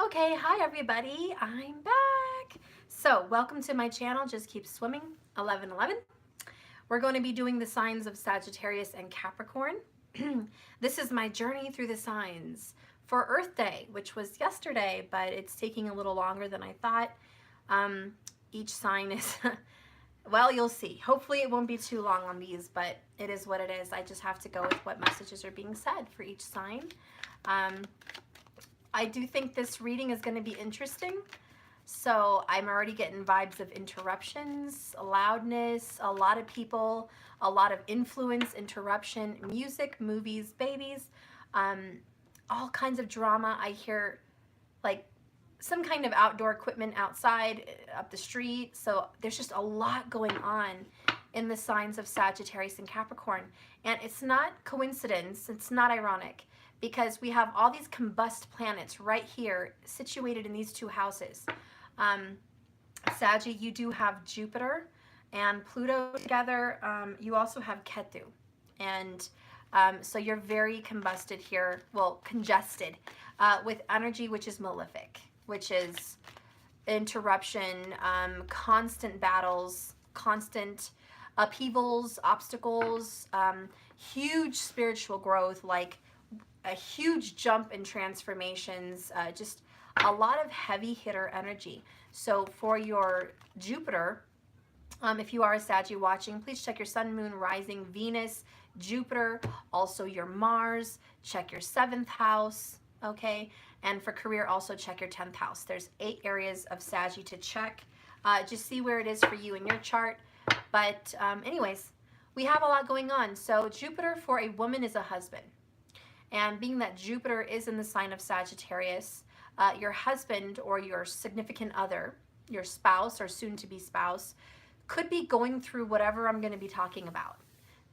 Okay, hi everybody, I'm back. So, welcome to my channel, Just Keep Swimming, 1111. We're going to be doing the signs of Sagittarius and Capricorn. This is my journey through the signs for Earth Day, which was yesterday, but it's taking a little longer than I thought. Each sign is, well, you'll see. Hopefully it won't be too long on these, but it is what it is. I just have to go with what messages are being said for each sign. I do think this reading is going to be interesting. So I'm already getting vibes of interruptions, loudness, a lot of people, a lot of influence, interruption, music, movies, babies, all kinds of drama. I hear like some kind of outdoor equipment outside, up the street. So there's just a lot going on in the signs of Sagittarius and Capricorn. And it's not coincidence, it's not ironic, because we have all these combust planets right here situated in these two houses. Saggy, you do have Jupiter and Pluto together. You also have Ketu. And so you're very combusted here, well, congested, with energy which is malefic, which is interruption, constant battles, constant upheavals, obstacles, huge spiritual growth, like a huge jump in transformations, just a lot of heavy hitter energy. So for your Jupiter, if you are a Saggy watching, please check your Sun, Moon, Rising, Venus, Jupiter, also your Mars, check your 7th house, okay? And for career, also check your 10th house. There's 8 areas of Saggy to check. Just see where it is for you in your chart. But anyways, we have a lot going on. So Jupiter for a woman is a husband. And being that Jupiter is in the sign of Sagittarius, your husband or your significant other, your spouse or soon-to-be spouse, could be going through whatever I'm going to be talking about.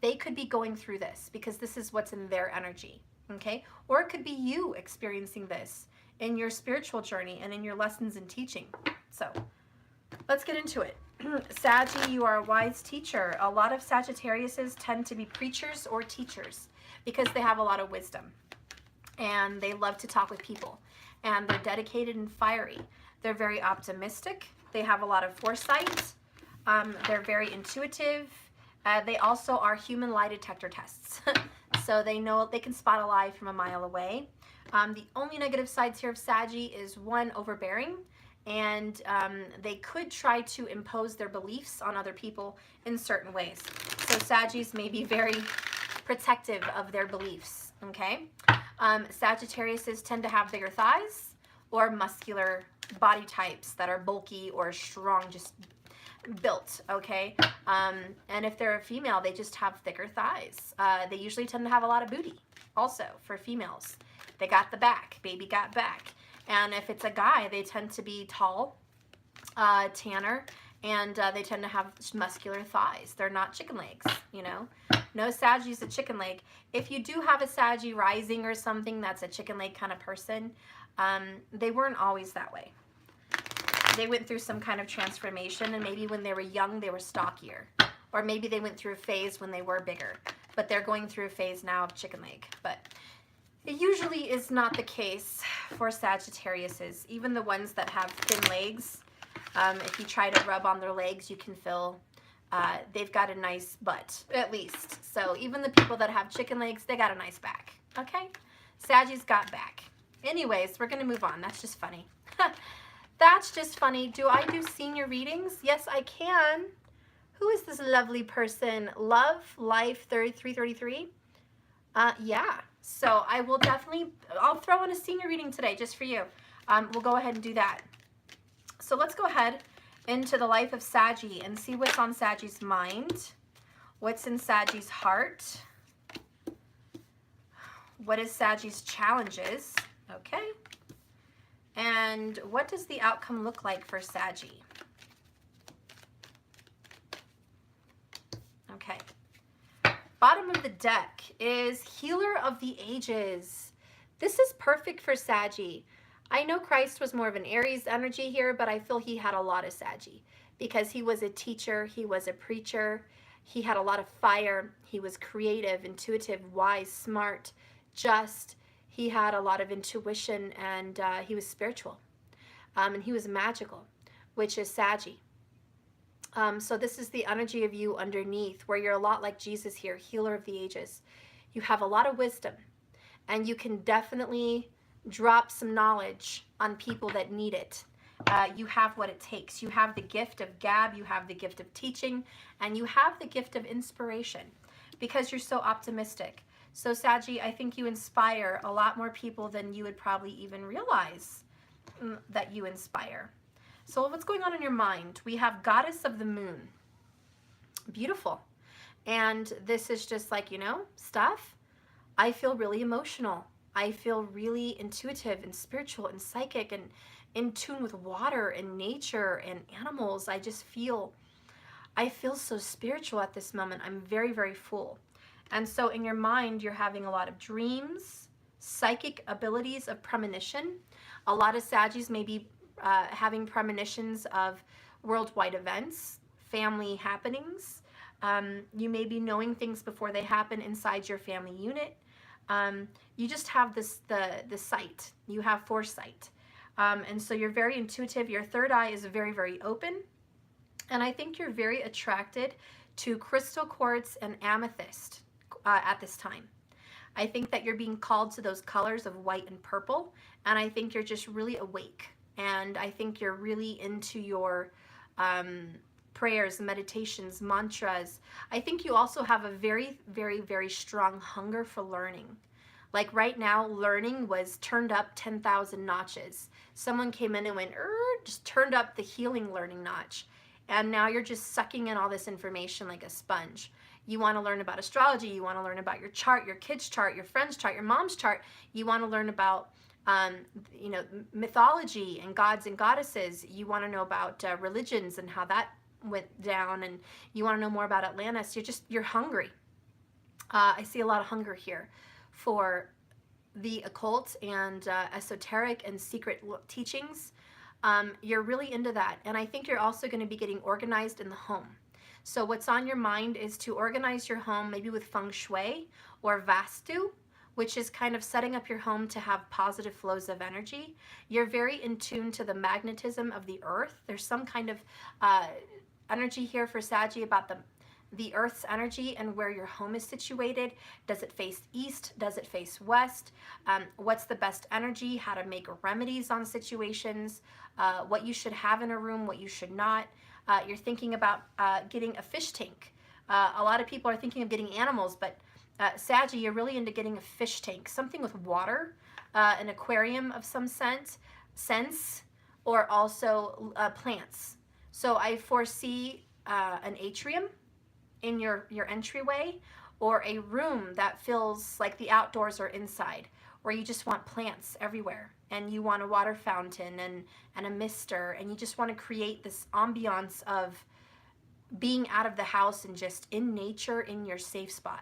They could be going through this because this is what's in their energy, okay? Or it could be you experiencing this in your spiritual journey and in your lessons and teaching. So let's get into it. Saggy, you are a wise teacher. A lot of Sagittariuses tend to be preachers or teachers because they have a lot of wisdom and they love to talk with people and they're dedicated and fiery. They're very optimistic. They have a lot of foresight. They're very intuitive. They also are human lie detector tests. So they know they can spot a lie from a mile away. The only negative sides here of Saggy is one, overbearing, and they could try to impose their beliefs on other people in certain ways. So Saggys may be very protective of their beliefs, okay? Sagittariuses tend to have bigger thighs or muscular body types that are bulky or strong, just built, okay? And if they're a female, they just have thicker thighs. They usually tend to have a lot of booty also for females. They got the back, baby got back. And if it's a guy, they tend to be tall, tanner, and they tend to have muscular thighs. They're not chicken legs, you know? No Saggy's a chicken leg. If you do have a Saggy rising or something that's a chicken leg kind of person, they weren't always that way. They went through some kind of transformation, and maybe when they were young, they were stockier. Or maybe they went through a phase when they were bigger. But they're going through a phase now of chicken leg. But it usually is not the case for Sagittariuses. Even the ones that have thin legs, if you try to rub on their legs, you can feel they've got a nice butt, at least. So even the people that have chicken legs, they got a nice back, okay? Saggy's got back. Anyways, we're going to move on. That's just funny. That's just funny. Do I do senior readings? Yes, I can. Who is this lovely person? Love Life 333? Yeah. So I will definitely, I'll throw in a senior reading today just for you. We'll go ahead and do that. So let's go ahead into the life of Saggy and see what's on Saggy's mind. What's in Saggy's heart? What is Saggy's challenges? Okay. And what does the outcome look like for Saggy? Okay. Bottom of the deck is Healer of the Ages. This is perfect for Saggy. I know Christ was more of an Aries energy here, but I feel he had a lot of Saggy because he was a teacher, he was a preacher, he had a lot of fire, he was creative, intuitive, wise, smart, just. He had a lot of intuition, and he was spiritual, and he was magical, which is Saggy. So this is the energy of you underneath, where you're a lot like Jesus here, healer of the ages. You have a lot of wisdom, and you can definitely drop some knowledge on people that need it. You have what it takes. You have the gift of gab, you have the gift of teaching, and you have the gift of inspiration because you're so optimistic. So Saggy, I think you inspire a lot more people than you would probably even realize that you inspire. So what's going on in your mind? We have Goddess of the Moon. Beautiful. And this is just like, you know, stuff. I feel really emotional. I feel really intuitive and spiritual and psychic and in tune with water and nature and animals. I feel so spiritual at this moment. I'm very, very full. And so in your mind, you're having a lot of dreams, psychic abilities of premonition. A lot of Saggies may be having premonitions of worldwide events, family happenings. You may be knowing things before they happen inside your family unit. You just have the sight. You have foresight. And so you're very intuitive. Your third eye is very, very open. And I think you're very attracted to crystal quartz and amethyst at this time. I think that you're being called to those colors of white and purple. And I think you're just really awake. And I think you're really into your prayers, meditations, mantras. I think you also have a very, very, very strong hunger for learning. Like right now, learning was turned up 10,000 notches. Someone came in and went, just turned up the healing learning notch. And now you're just sucking in all this information like a sponge. You want to learn about astrology. You want to learn about your chart, your kid's chart, your friend's chart, your mom's chart. You want to learn about you know, mythology and gods and goddesses. You want to know about religions and how that went down, and you want to know more about Atlantis. You're hungry. I see a lot of hunger here for the occult and esoteric and secret teachings. You're really into that, and I think you're also going to be getting organized in the home. So what's on your mind is to organize your home, maybe with feng shui or vastu, which is kind of setting up your home to have positive flows of energy. You're very in tune to the magnetism of the earth. There's some kind of energy here for Saggy about the earth's energy and where your home is situated. Does it face east? Does it face west? What's the best energy? How to make remedies on situations, what you should have in a room, what you should not. You're thinking about getting a fish tank. A lot of people are thinking of getting animals, but Saggy, you're really into getting a fish tank, something with water, an aquarium of some sense, or also plants. So I foresee an atrium in your entryway, or a room that feels like the outdoors are inside, where you just want plants everywhere, and you want a water fountain and a mister, and you just want to create this ambiance of being out of the house and just in nature in your safe spot.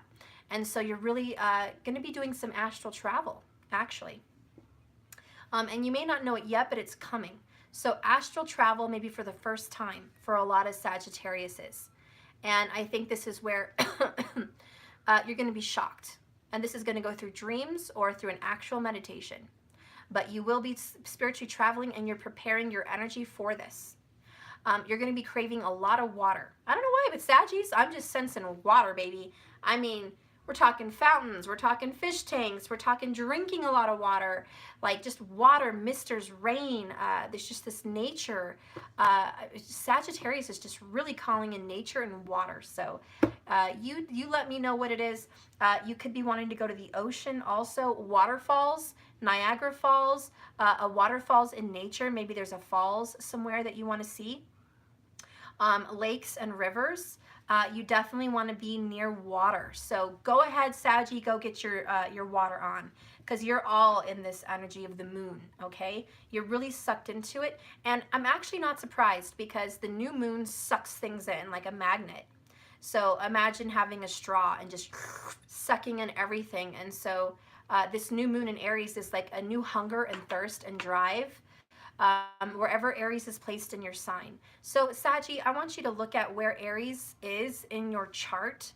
And so you're really going to be doing some astral travel, actually. And you may not know it yet, but it's coming. So astral travel maybe for the first time for a lot of Sagittariuses. And I think this is where you're going to be shocked. And this is going to go through dreams or through an actual meditation. But you will be spiritually traveling, and you're preparing your energy for this. You're going to be craving a lot of water. I don't know why, but Saggies, I'm just sensing water, baby. I mean, we're talking fountains, we're talking fish tanks, we're talking drinking a lot of water, like just water, misters, rain. There's just this nature. Sagittarius is just really calling in nature and water. So you let me know what it is. You could be wanting to go to the ocean also, waterfalls, Niagara Falls, a waterfalls in nature. Maybe there's a falls somewhere that you want to see. Lakes and rivers. You definitely want to be near water. So go ahead, Saggy, go get your water on, because you're all in this energy of the moon, okay? You're really sucked into it. And I'm actually not surprised, because the new moon sucks things in like a magnet. So imagine having a straw and just sucking in everything. And so this new moon in Aries is like a new hunger and thirst and drive. Wherever Aries is placed in your sign. So Saggy, I want you to look at where Aries is in your chart,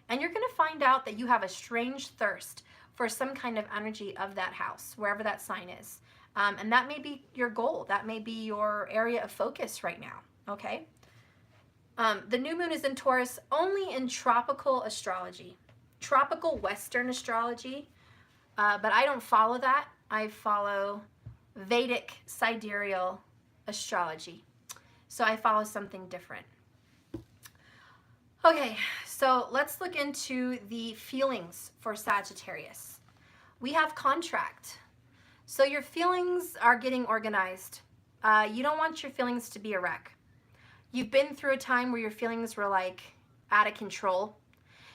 and you're going to find out that you have a strange thirst for some kind of energy of that house, wherever that sign is. And that may be your goal. That may be your area of focus right now, okay? The new moon is in Taurus only in tropical astrology, tropical Western astrology, but I don't follow that. I follow Vedic sidereal astrology. So I follow something different. Okay, so let's look into the feelings for Sagittarius. We have contract. So your feelings are getting organized. You don't want your feelings to be a wreck. You've been through a time where your feelings were like out of control.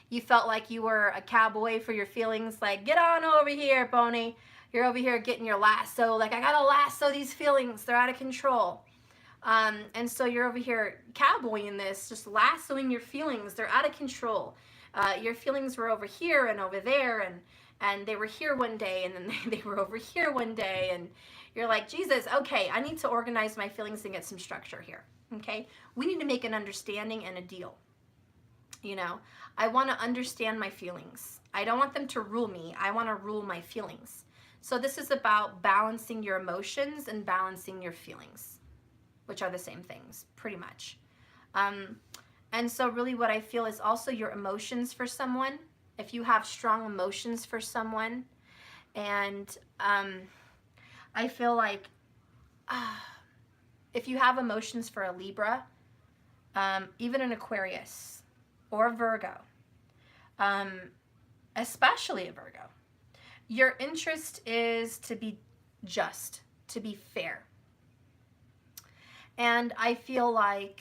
You felt like you were a cowboy for your feelings, like, get on over here, pony. You're over here getting your lasso. Like, I gotta lasso these feelings. They're out of control. And so you're over here cowboying this, just lassoing your feelings. They're out of control. Your feelings were over here and over there, and they were here one day, and then they were over here one day, and you're like, Jesus, okay, I need to organize my feelings and get some structure here, okay? We need to make an understanding and a deal. You know, I want to understand my feelings. I don't want them to rule me. I want to rule my feelings. So this is about balancing your emotions and balancing your feelings, which are the same things, pretty much. And so really what I feel is also your emotions for someone. If you have strong emotions for someone, and I feel like if you have emotions for a Libra, even an Aquarius or a Virgo, especially a Virgo, your interest is to be just, to be fair. And I feel like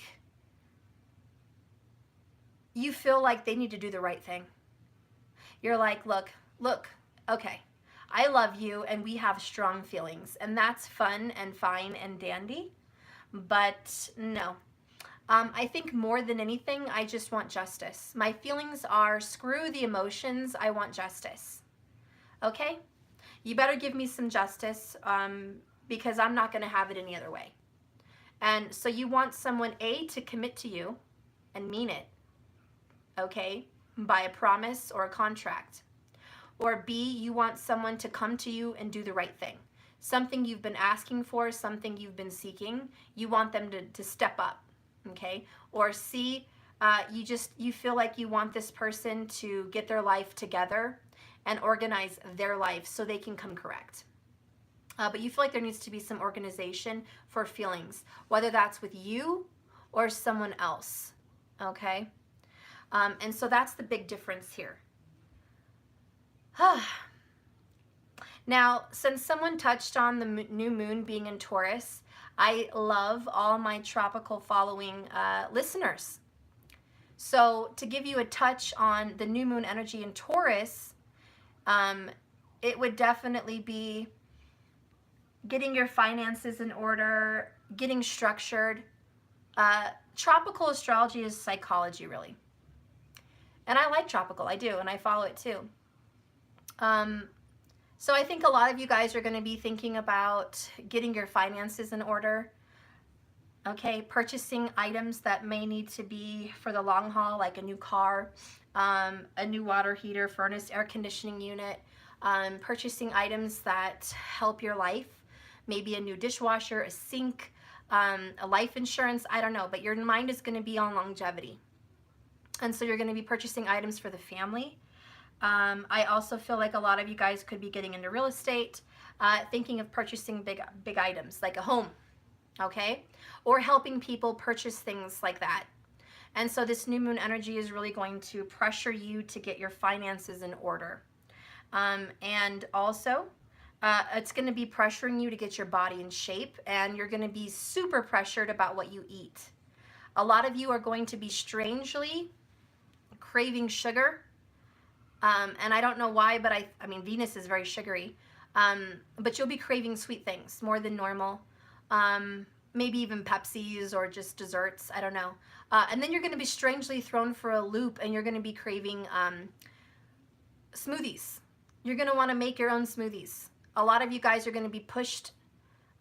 you feel like they need to do the right thing. You're like, look, okay, I love you and we have strong feelings, and that's fun and fine and dandy, but no. I think more than anything, I just want justice. My feelings are screw the emotions, I want justice. Okay? You better give me some justice because I'm not going to have it any other way. And so you want someone, A, to commit to you and mean it, okay, by a promise or a contract. Or B, you want someone to come to you and do the right thing. Something you've been asking for, something you've been seeking, you want them to step up, okay? Or C, you feel like you want this person to get their life together and organize their life so they can come correct. But you feel like there needs to be some organization for feelings, whether that's with you or someone else, okay? And so that's the big difference here. Now, since someone touched on the new moon being in Taurus, I love all my tropical following listeners. So to give you a touch on the new moon energy in Taurus, it would definitely be getting your finances in order, getting structured. Tropical astrology is psychology, really. And I like tropical, I do, and I follow it too. So I think a lot of you guys are going to be thinking about getting your finances in order. Okay, purchasing items that may need to be for the long haul, like a new car, a new water heater, furnace, air conditioning unit, purchasing items that help your life, maybe a new dishwasher, a sink, a life insurance, I don't know, but your mind is going to be on longevity. And so you're going to be purchasing items for the family. I also feel like a lot of you guys could be getting into real estate, thinking of purchasing big items like a home, okay? Or helping people purchase things like that. And so this new moon energy is really going to pressure you to get your finances in order. And also, it's going to be pressuring you to get your body in shape, and you're going to be super pressured about what you eat. A lot of you are going to be strangely craving sugar. And I don't know why, but I mean, Venus is very sugary. But you'll be craving sweet things more than normal. Maybe even Pepsis or just desserts. I don't know. And then you're going to be strangely thrown for a loop, and you're going to be craving smoothies. You're going to want to make your own smoothies. A lot of you guys are going to be pushed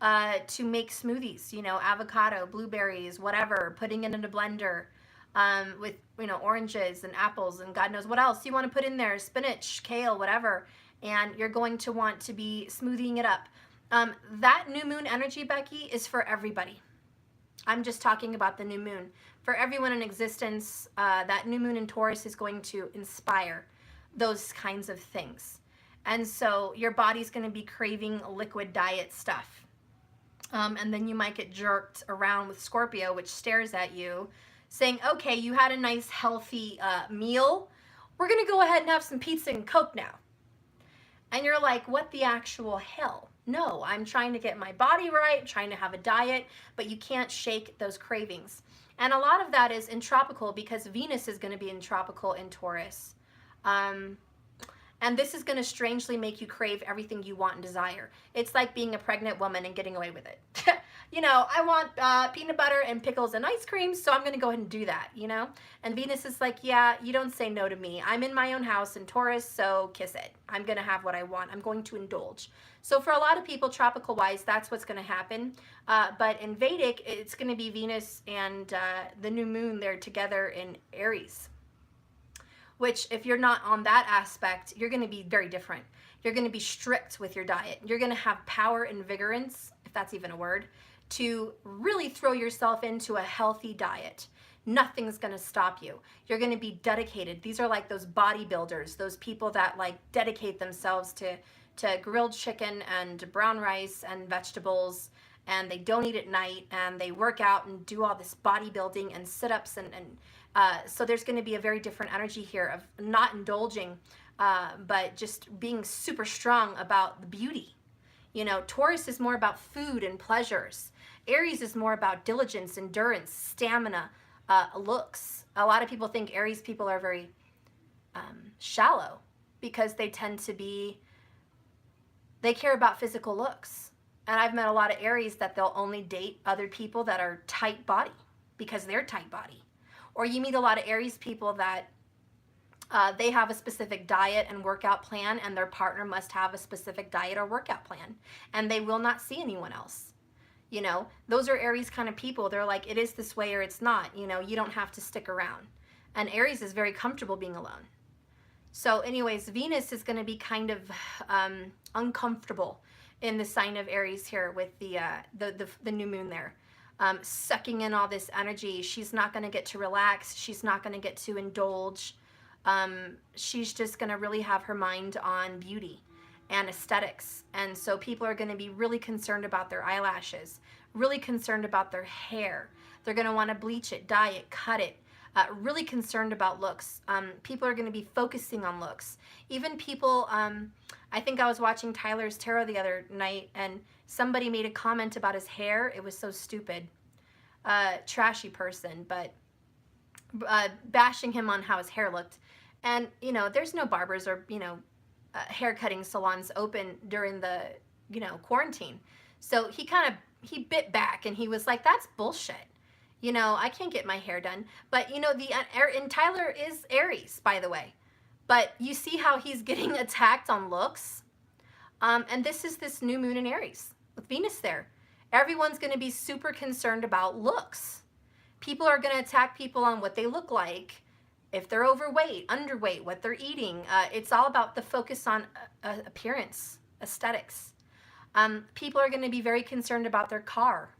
to make smoothies, you know, avocado, blueberries, whatever, putting it in a blender with, you know, oranges and apples and God knows what else you want to put in there, spinach, kale, whatever. and you're going to want to be smoothing it up. That new moon energy, Becky, is for everybody. I'm just talking about the new moon. For everyone in existence, that new moon in Taurus is going to inspire those kinds of things. And so your body's going to be craving liquid diet stuff. And then you might get jerked around with Scorpio, which stares at you, saying, okay, you had a nice healthy meal. We're going to go ahead and have some pizza and Coke now. And you're like, what the actual hell? No, I'm trying to get my body right, I'm trying to have a diet, but you can't shake those cravings. And a lot of that is in tropical because Venus is going to be in tropical in Taurus. And this is going to strangely make you crave everything you want and desire. It's like being a pregnant woman and getting away with it. You know, I want peanut butter and pickles and ice cream, so I'm going to go ahead and do that, you know? And Venus is like, yeah, you don't say no to me. I'm in my own house in Taurus, so kiss it. I'm going to have what I want. I'm going to indulge. So for a lot of people, tropical-wise, that's what's going to happen. But in Vedic, it's going to be Venus and the new moon, they're together in Aries. Which, if you're not on that aspect, you're going to be very different. You're going to be strict with your diet. You're going to have power and vigorance, if that's even a word, to really throw yourself into a healthy diet. Nothing's going to stop you. You're going to be dedicated. These are like those bodybuilders, those people that like dedicate themselves to grilled chicken and brown rice and vegetables, and they don't eat at night, and they work out and do all this bodybuilding and sit-ups and so there's going to be a very different energy here of not indulging, but just being super strong about the beauty. You know, Taurus is more about food and pleasures. Aries is more about diligence, endurance, stamina, looks. A lot of people think Aries people are very shallow because they tend to be, they care about physical looks. And I've met a lot of Aries that they'll only date other people that are tight body because they're tight body. Or you meet a lot of Aries people that they have a specific diet and workout plan, and their partner must have a specific diet or workout plan, and they will not see anyone else. You know, those are Aries kind of people. They're like, it is this way or it's not. You know, you don't have to stick around. And Aries is very comfortable being alone. So anyways, Venus is going to be kind of uncomfortable in the sign of Aries here with the new moon there. Sucking in all this energy. She's not going to get to relax. She's not going to get to indulge. She's just going to really have her mind on beauty and aesthetics. And so people are going to be really concerned about their eyelashes, really concerned about their hair. They're going to want to bleach it, dye it, cut it. Really concerned about looks. People are going to be focusing on looks. Even people, I think I was watching Tyler's Tarot the other night, and somebody made a comment about his hair. It was so stupid. Trashy person, but bashing him on how his hair looked. And, you know, there's no barbers or, you know, hair cutting salons open during the, you know, quarantine. So he bit back and he was like, that's bullshit. You know, I can't get my hair done. But, you know, and Tyler is Aries, by the way. But you see how he's getting attacked on looks? And this is this new moon in Aries with Venus there. Everyone's going to be super concerned about looks. People are going to attack people on what they look like, if they're overweight, underweight, what they're eating. It's all about the focus on appearance, aesthetics. People are going to be very concerned about their car,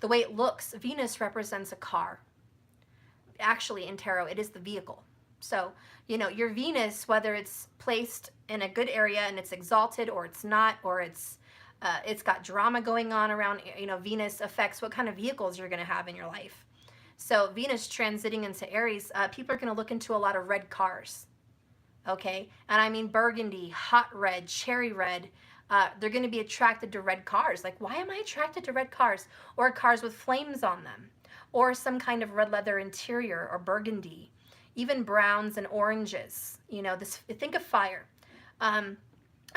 the way it looks. Venus represents a car. Actually, in tarot, it is the vehicle. So, you know, your Venus, whether it's placed in a good area and it's exalted, or it's not, or it's got drama going on around, you know, Venus affects what kind of vehicles you're going to have in your life. So Venus transiting into Aries, people are going to look into a lot of red cars. Okay? And I mean burgundy, hot red, cherry red. They're going to be attracted to red cars. Like, why am I attracted to red cars? Or cars with flames on them. Or some kind of red leather interior or burgundy. Even browns and oranges. You know, think of fire. And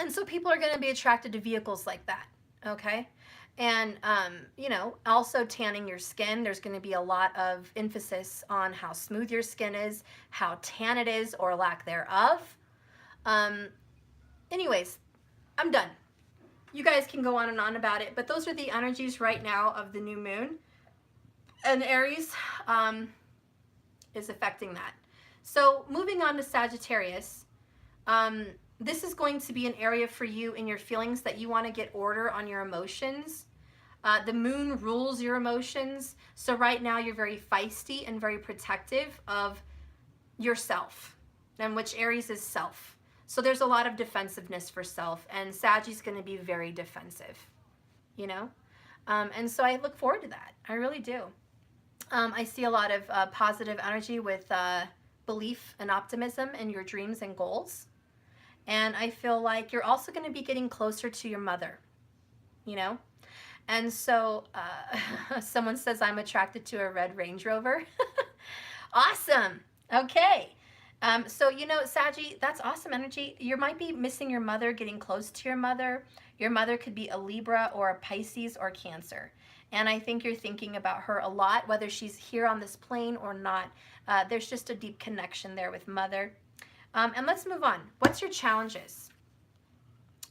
so people are going to be attracted to vehicles like that. Okay? And, you know, also tanning your skin. There's going to be a lot of emphasis on how smooth your skin is, how tan it is or lack thereof. Anyways, I'm done. You guys can go on and on about it, but those are the energies right now of the new moon. And Aries is affecting that. So moving on to Sagittarius, this is going to be an area for you in your feelings that you want to get order on your emotions. The moon rules your emotions. So right now you're very feisty and very protective of yourself. And which Aries is self. So there's a lot of defensiveness for self. And Sagi's going to be very defensive, you know? And so I look forward to that. I really do. I see a lot of positive energy with belief and optimism in your dreams and goals. And I feel like you're also going to be getting closer to your mother, you know? And so someone says I'm attracted to a red Range Rover. Awesome. Okay. So, you know, Saggy, that's awesome energy. You might be missing your mother, getting close to your mother. Your mother could be a Libra or a Pisces or Cancer. And I think you're thinking about her a lot, whether she's here on this plane or not. There's just a deep connection there with mother. And let's move on. What's your challenges?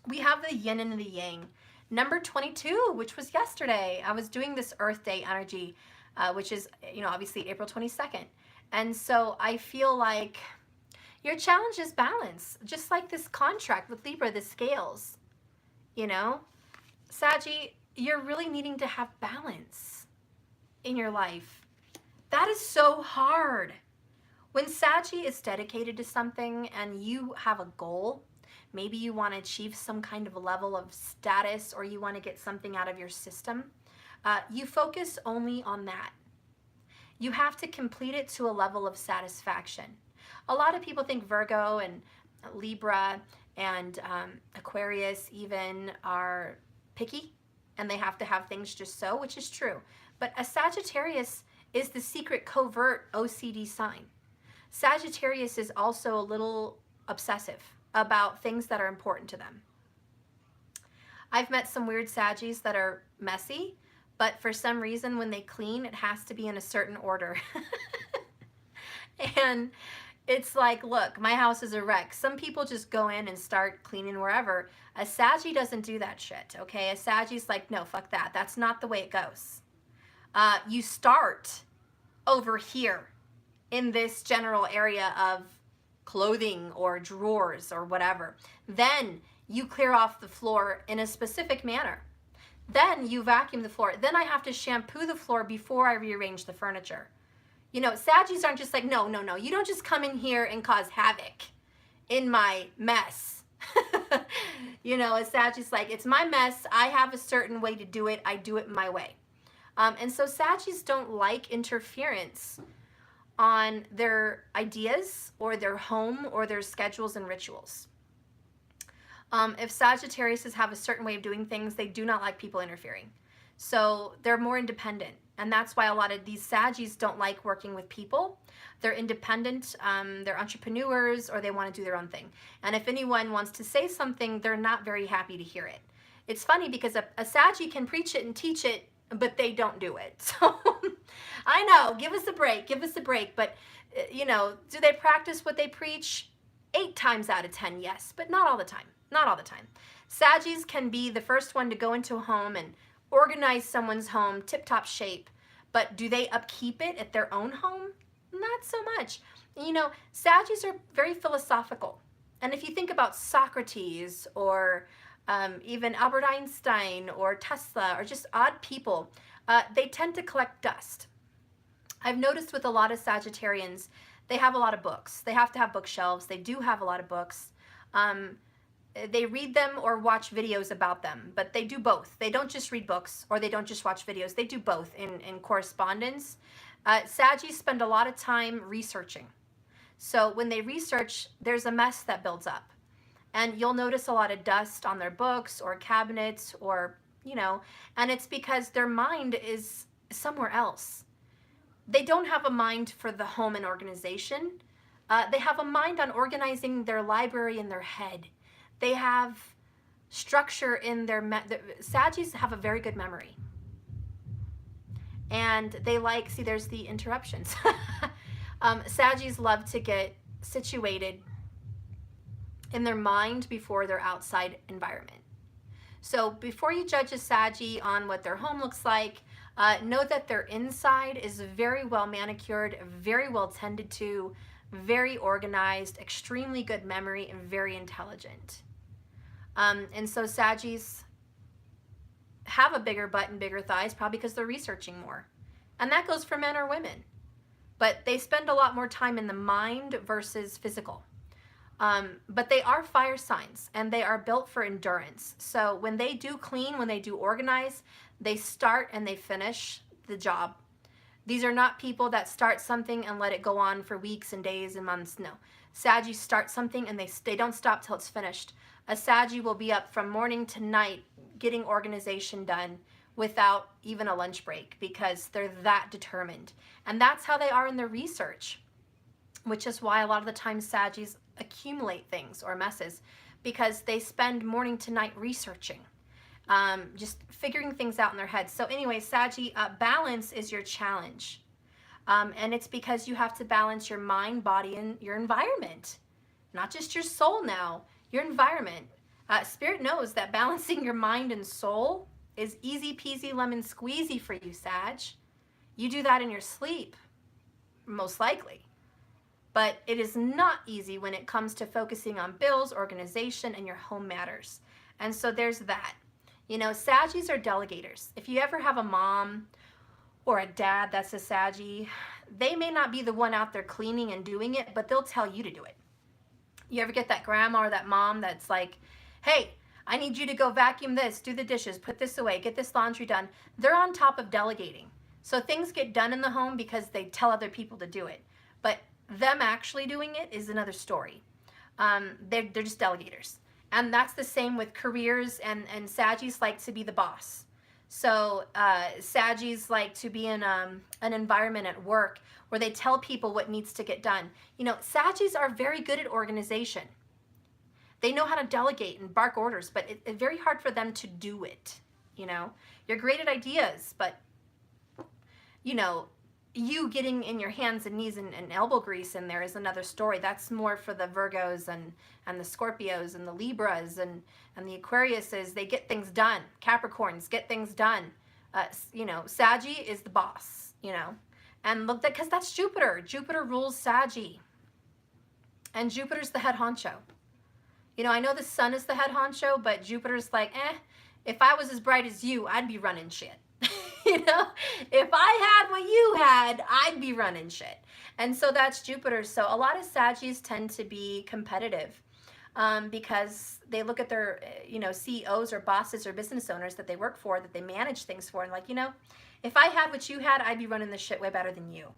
We have the yin and the yang. Number 22, which was yesterday. I was doing this Earth Day energy, which is, you know, obviously April 22nd. And so I feel like your challenge is balance, just like this contract with Libra, the scales, you know? Saggy, you're really needing to have balance in your life. That is so hard. When Saggy is dedicated to something and you have a goal, maybe you want to achieve some kind of a level of status or you want to get something out of your system, you focus only on that. You have to complete it to a level of satisfaction. A lot of people think Virgo and Libra and Aquarius even are picky and they have to have things just so, which is true. But a Sagittarius is the secret covert OCD sign. Sagittarius is also a little obsessive about things that are important to them. I've met some weird Saggies that are messy, but for some reason when they clean, it has to be in a certain order. And it's like, look, my house is a wreck. Some people just go in and start cleaning wherever. A Saggy doesn't do that shit, okay? A Saggy's like, no, fuck that. That's not the way it goes. You start over here in this general area of clothing or drawers or whatever. Then you clear off the floor in a specific manner. Then you vacuum the floor. Then I have to shampoo the floor before I rearrange the furniture. You know, Saggies aren't just like, no. You don't just come in here and cause havoc in my mess. You know, a Saggy's like, it's my mess. I have a certain way to do it. I do it my way. And so Saggies don't like interference on their ideas or their home or their schedules and rituals. If Sagittariuses have a certain way of doing things, they do not like people interfering. So they're more independent. And that's why a lot of these Saggies don't like working with people. They're independent, they're entrepreneurs, or they want to do their own thing. And if anyone wants to say something, they're not very happy to hear it. It's funny because a Saggy can preach it and teach it, but they don't do it. So I know, give us a break. But, you know, do they practice what they preach? 8 times out of 10, yes, but not all the time. Not all the time. Saggies can be the first one to go into a home and organize someone's home tip-top shape, but do they upkeep it at their own home? Not so much. You know, Saggies are very philosophical. And if you think about Socrates or even Albert Einstein or Tesla or just odd people, they tend to collect dust. I've noticed with a lot of Sagittarians, they have a lot of books. They have to have bookshelves. They do have a lot of books. They read them or watch videos about them, but they do both. They don't just read books or they don't just watch videos. They do both in correspondence. Saggies spend a lot of time researching. So when they research, there's a mess that builds up. And you'll notice a lot of dust on their books or cabinets or, you know, and it's because their mind is somewhere else. They don't have a mind for the home and organization. They have a mind on organizing their library in their head. They have structure in their, Saggies have a very good memory. And they like, see there's the interruptions. Saggies love to get situated in their mind before their outside environment. So before you judge a Saggy on what their home looks like, know that their inside is very well manicured, very well tended to, very organized, extremely good memory, and very intelligent. And so Saggies have a bigger butt and bigger thighs, probably because they're researching more. And that goes for men or women. But they spend a lot more time in the mind versus physical. But they are fire signs, and they are built for endurance. So when they do clean, when they do organize, they start and they finish the job. These are not people that start something and let it go on for weeks and days and months. No. Saggies start something and they don't stop till it's finished. A Saggie will be up from morning to night getting organization done without even a lunch break because they're that determined. And that's how they are in their research, which is why a lot of the time Saggies accumulate things or messes because they spend morning to night researching, just figuring things out in their heads. So anyway, Saggy, balance is your challenge. And it's because you have to balance your mind, body, and your environment. Not just your soul now, your environment. Spirit knows that balancing your mind and soul is easy peasy lemon squeezy for you, Sag. You do that in your sleep, most likely. But it is not easy when it comes to focusing on bills, organization, and your home matters. And so there's that. You know, Saggies are delegators. If you ever have a mom or a dad that's a Saggy, they may not be the one out there cleaning and doing it, but they'll tell you to do it. You ever get that grandma or that mom that's like, hey, I need you to go vacuum this, do the dishes, put this away, get this laundry done. They're on top of delegating. So things get done in the home because they tell other people to do it. But them actually doing it is another story. They're just delegators. And that's the same with careers, and Saggies like to be the boss. So Saggies like to be in an environment at work where they tell people what needs to get done. You know, Saggies are very good at organization. They know how to delegate and bark orders, but it's very hard for them to do it, you know. You're great at ideas, but, you know, you getting in your hands and knees and elbow grease in there is another story. That's more for the Virgos and the Scorpios and the Libras and the Aquariuses. They get things done. Capricorns get things done. You know, Saggy is the boss, you know. And look, because that's Jupiter. Jupiter rules Saggy. And Jupiter's the head honcho. You know, I know the sun is the head honcho, but Jupiter's like, if I was as bright as you, I'd be running shit. You know, if I had what you had, I'd be running shit. And so that's Jupiter. So a lot of Saggies tend to be competitive because they look at their, you know, CEOs or bosses or business owners that they work for, that they manage things for, and like, you know, if I had what you had, I'd be running this shit way better than you.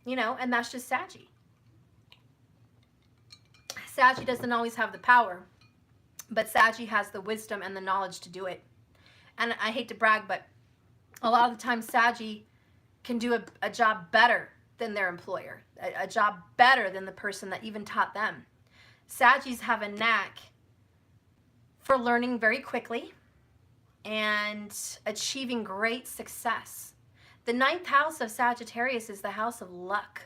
You know, and that's just Saggy. Saggy doesn't always have the power, but Saggy has the wisdom and the knowledge to do it. And I hate to brag, but a lot of the time Saggy can do a job better than their employer, a job better than the person that even taught them. Saggies have a knack for learning very quickly and achieving great success. The 9th house of Sagittarius is the house of luck.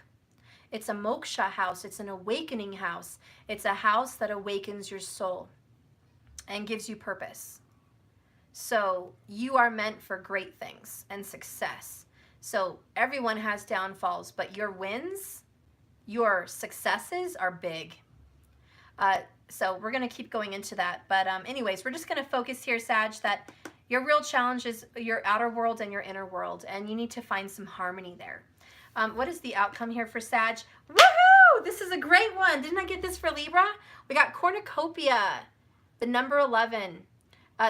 It's a moksha house. It's an awakening house. It's a house that awakens your soul and gives you purpose. So you are meant for great things and success. So everyone has downfalls, but your wins, your successes are big. So we're going to keep going into that. But anyways, we're just going to focus here, Sag, that your real challenge is your outer world and your inner world, and you need to find some harmony there. What is the outcome here for Sag? Woohoo! This is a great one. Didn't I get this for Libra? We got cornucopia, the number 11.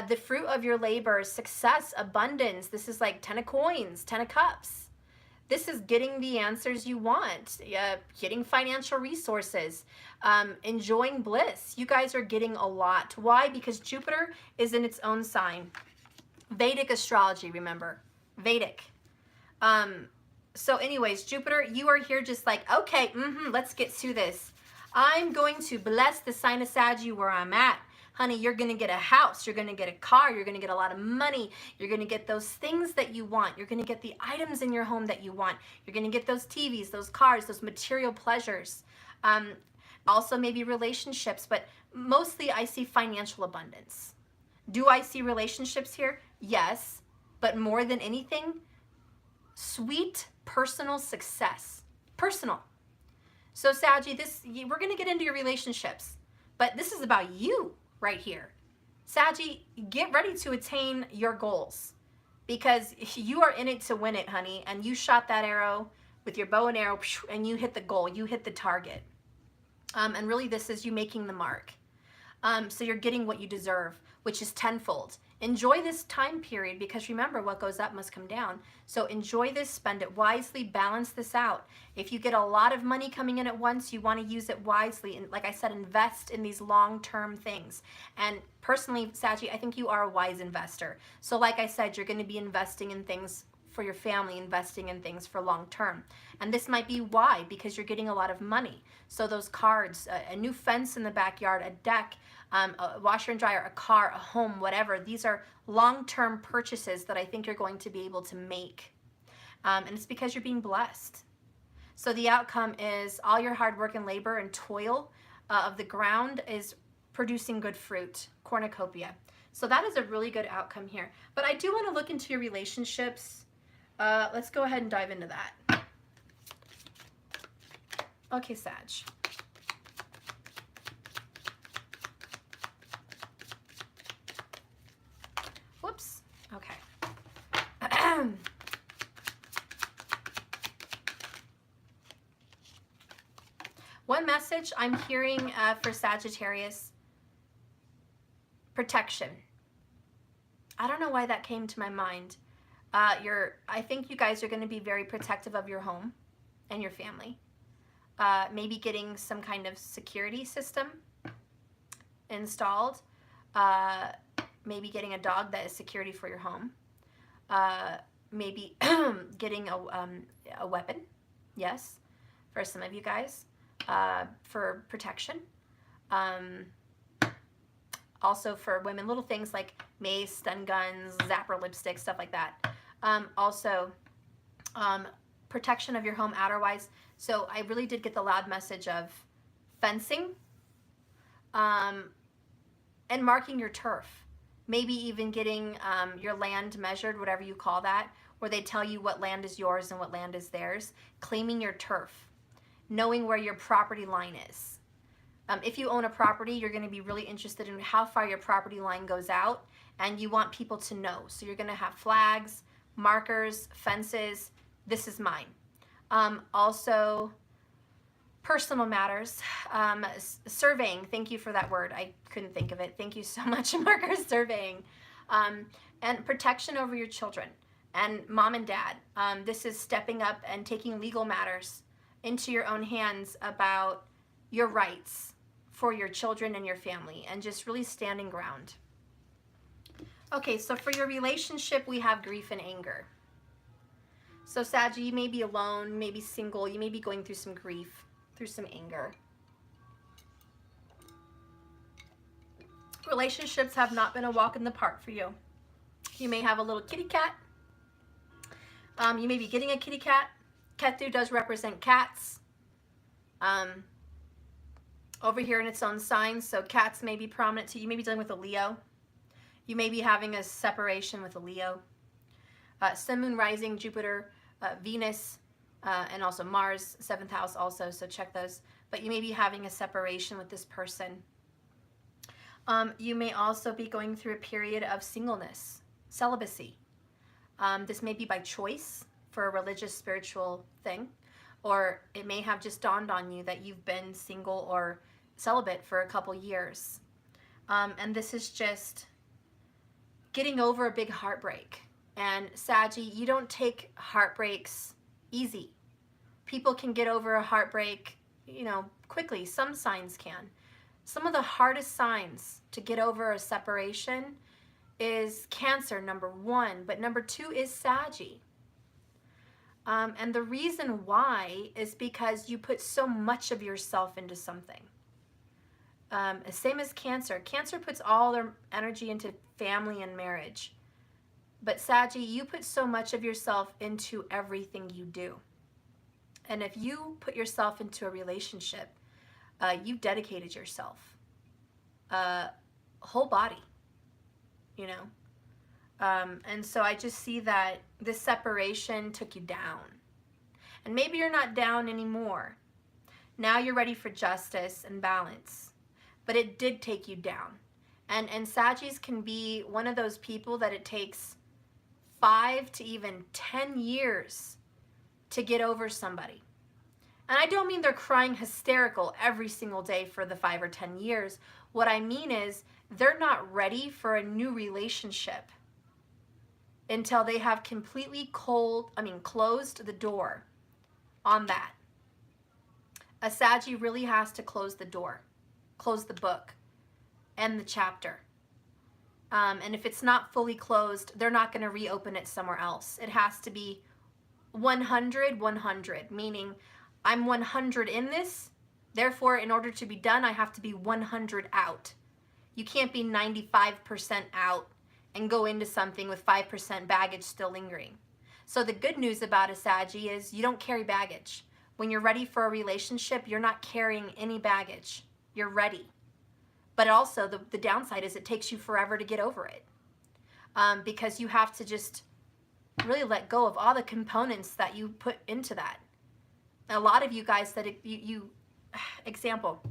The fruit of your labor, success, abundance. This is like 10 of coins, 10 of cups. This is getting the answers you want, getting financial resources, enjoying bliss. You guys are getting a lot. Why? Because Jupiter is in its own sign. Vedic astrology, remember. Vedic. So anyways, Jupiter, you are here just like, okay, let's get to this. I'm going to bless the sign of Saggy where I'm at. Honey, you're going to get a house, you're going to get a car, you're going to get a lot of money, you're going to get those things that you want, you're going to get the items in your home that you want, you're going to get those TVs, those cars, those material pleasures. Also maybe relationships, but mostly I see financial abundance. Do I see relationships here? Yes, but more than anything, sweet personal success. Personal. So Saggy, we're going to get into your relationships, but this is about you right here. Saggy, get ready to attain your goals because you are in it to win it, honey. And you shot that arrow with your bow and arrow and you hit the goal, you hit the target. And really this is you making the mark. So you're getting what you deserve, which is tenfold. Enjoy this time period because remember, what goes up must come down. So enjoy this, spend it wisely, balance this out. If you get a lot of money coming in at once, you want to use it wisely. And like I said, invest in these long-term things. And personally, Saggy, I think you are a wise investor. So like I said, you're going to be investing in things for your family, investing in things for long term. And this might be why, because you're getting a lot of money. So those cards, a new fence in the backyard, a deck, a washer and dryer, a car, a home, whatever. These are long-term purchases that I think you're going to be able to make. And it's because you're being blessed. So the outcome is all your hard work and labor and toil of the ground is producing good fruit, cornucopia. So that is a really good outcome here. But I do want to look into your relationships. Let's go ahead and dive into that. Okay, Sag. Whoops. Okay. One message I'm hearing for Sagittarius: protection. I don't know why that came to my mind. I think you guys are going to be very protective of your home and your family. Maybe getting some kind of security system installed. Maybe getting a dog that is security for your home. Maybe getting a weapon, yes, for some of you guys, for protection. Also for women, little things like mace, stun guns, zapper lipstick, stuff like that. Also, protection of your home outerwise. So I really did get the loud message of fencing and marking your turf. Maybe even getting your land measured, whatever you call that, where they tell you what land is yours and what land is theirs. Claiming your turf. Knowing where your property line is. If you own a property, you're going to be really interested in how far your property line goes out, and you want people to know. So you're going to have flags, markers, fences. This is mine. Also, personal matters. Surveying. Thank you for that word. I couldn't think of it. Thank you so much, markers, surveying. And protection over your children and mom and dad. This is stepping up and taking legal matters into your own hands about your rights for your children and your family, and just really standing ground. Okay, so for your relationship, we have grief and anger. So Sag, you may be alone, maybe single, you may be going through some grief, through some anger. Relationships have not been a walk in the park for you. You may have a little kitty cat. You may be getting a kitty cat. Ketu does represent cats. Over here in its own sign, so cats may be prominent to you. You may be dealing with a Leo. You may be having a separation with a Leo. Sun, Moon, Rising, Jupiter, Venus, and also Mars, 7th house also, so check those. But you may be having a separation with this person. You may also be going through a period of singleness, celibacy. This may be by choice for a religious, spiritual thing, or it may have just dawned on you that you've been single or celibate for a couple years. And this is just getting over a big heartbreak. And Saggy, you don't take heartbreaks easy. People can get over a heartbreak, quickly. Some signs can. Some of the hardest signs to get over a separation is Cancer, number 1, but number 2 is Saggy. And the reason why is because you put so much of yourself into something. Same as Cancer. Cancer puts all their energy into family and marriage. But Saggy, you put so much of yourself into everything you do. And if you put yourself into a relationship, you dedicated yourself. Whole body, And so I just see that this separation took you down. And maybe you're not down anymore. Now you're ready for justice and balance. But it did take you down. And Saggies can be one of those people that it takes 5 to even 10 years to get over somebody. And I don't mean they're crying hysterical every single day for the 5 or 10 years. What I mean is they're not ready for a new relationship until they have completely closed the door on that. A Saggy really has to close the door, close the book, end the chapter. And if it's not fully closed, they're not going to reopen it somewhere else. It has to be 100, 100, meaning I'm 100 in this. Therefore, in order to be done, I have to be 100 out. You can't be 95% out and go into something with 5% baggage still lingering. So the good news about a Saggy is you don't carry baggage. When you're ready for a relationship, you're not carrying any baggage. You're ready. But also the downside is it takes you forever to get over it, because you have to just really let go of all the components that you put into that. A lot of you guys that example,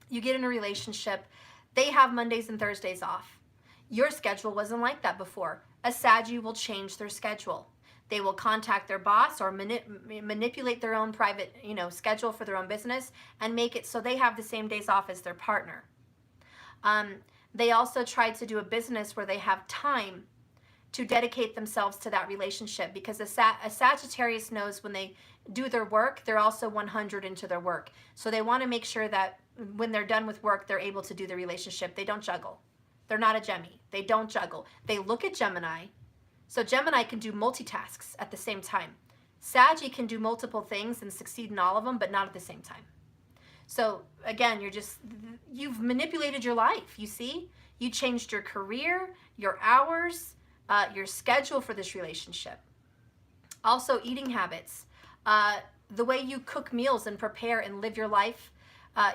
you get in a relationship, they have Mondays and Thursdays off. Your schedule wasn't like that before. A Saggy will change their schedule. They will contact their boss or manipulate their own private, schedule for their own business and make it so they have the same days off as their partner. They also try to do a business where they have time to dedicate themselves to that relationship, because a Sagittarius knows when they do their work, they're also 100 into their work. So they want to make sure that when they're done with work, they're able to do the relationship. They don't juggle. They're not a Gemini. They don't juggle. They look at Gemini. So Gemini can do multitasks at the same time. Saggy can do multiple things and succeed in all of them, but not at the same time. So again, you've manipulated your life, you see? You changed your career, your hours, your schedule for this relationship. Also eating habits, the way you cook meals and prepare and live your life,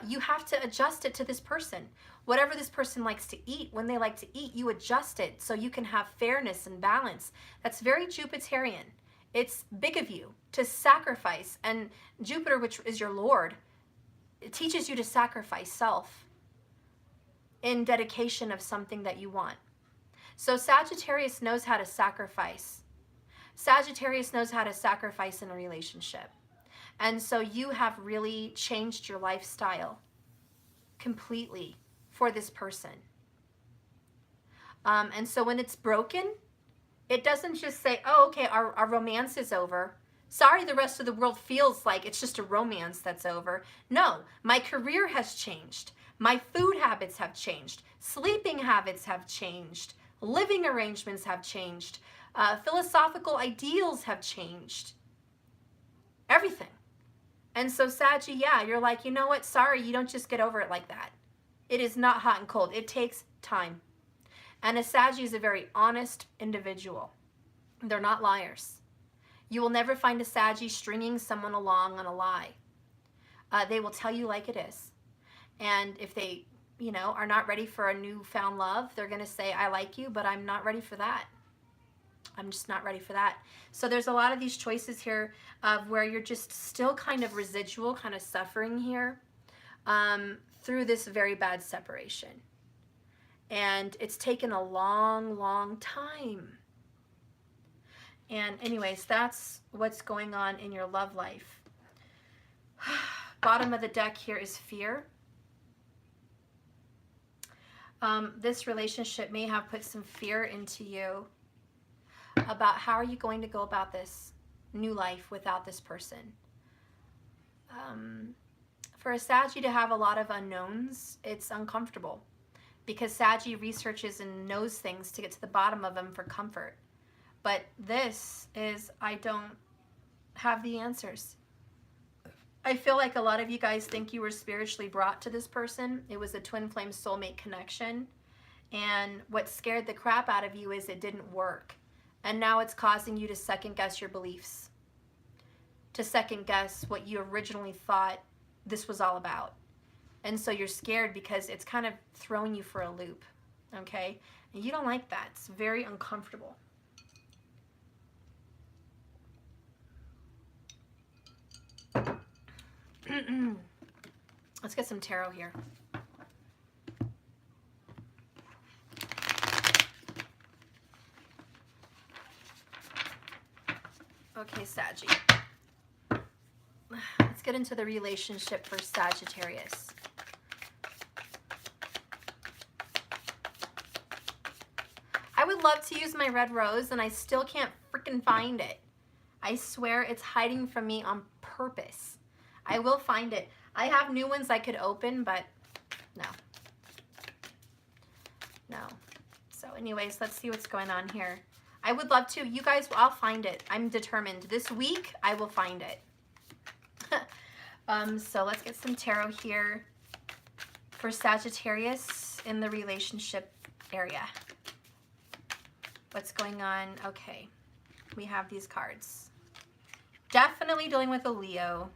you have to adjust it to this person. Whatever this person likes to eat, when they like to eat, you adjust it so you can have fairness and balance. That's very Jupiterian. It's big of you to sacrifice. And Jupiter, which is your Lord, it teaches you to sacrifice self in dedication of something that you want. So Sagittarius knows how to sacrifice. Sagittarius knows how to sacrifice in a relationship. And so you have really changed your lifestyle completely for this person. And so when it's broken, it doesn't just say, oh, okay, our romance is over. Sorry, the rest of the world feels like it's just a romance that's over. No, my career has changed. My food habits have changed. Sleeping habits have changed. Living arrangements have changed. Philosophical ideals have changed. Everything. And so Saggy, yeah, you're like, you know what? Sorry, you don't just get over it like that. It is not hot and cold. It takes time. And a Saggy is a very honest individual. They're not liars. You will never find a Saggy stringing someone along on a lie. They will tell you like it is. And if they, are not ready for a newfound love, they're going to say, I like you, but I'm not ready for that. I'm just not ready for that. So there's a lot of these choices here of where you're just still kind of residual, kind of suffering here through this very bad separation. And it's taken a long, long time. And anyways, that's what's going on in your love life. Bottom of the deck here is fear. This relationship may have put some fear into you about how are you going to go about this new life without this person. For a Saggy to have a lot of unknowns, it's uncomfortable because Saggy researches and knows things to get to the bottom of them for comfort. But this is, I don't have the answers. I feel like a lot of you guys think you were spiritually brought to this person. It was a twin flame soulmate connection. And what scared the crap out of you is it didn't work. And now it's causing you to second guess your beliefs. To second guess what you originally thought this was all about. And so you're scared because it's kind of throwing you for a loop. Okay? And you don't like that. It's very uncomfortable. Let's get some tarot here. Okay, Saggy. Let's get into the relationship for Sagittarius. I would love to use my red rose and I still can't freaking find it. I swear it's hiding from me on purpose. I will find it. I have new ones I could open, but no. No. So anyways, let's see what's going on here. I would love to. You guys, I'll find it. I'm determined. This week, I will find it. So let's get some tarot here for Sagittarius in the relationship area. What's going on? Okay. We have these cards. Definitely dealing with a Leo.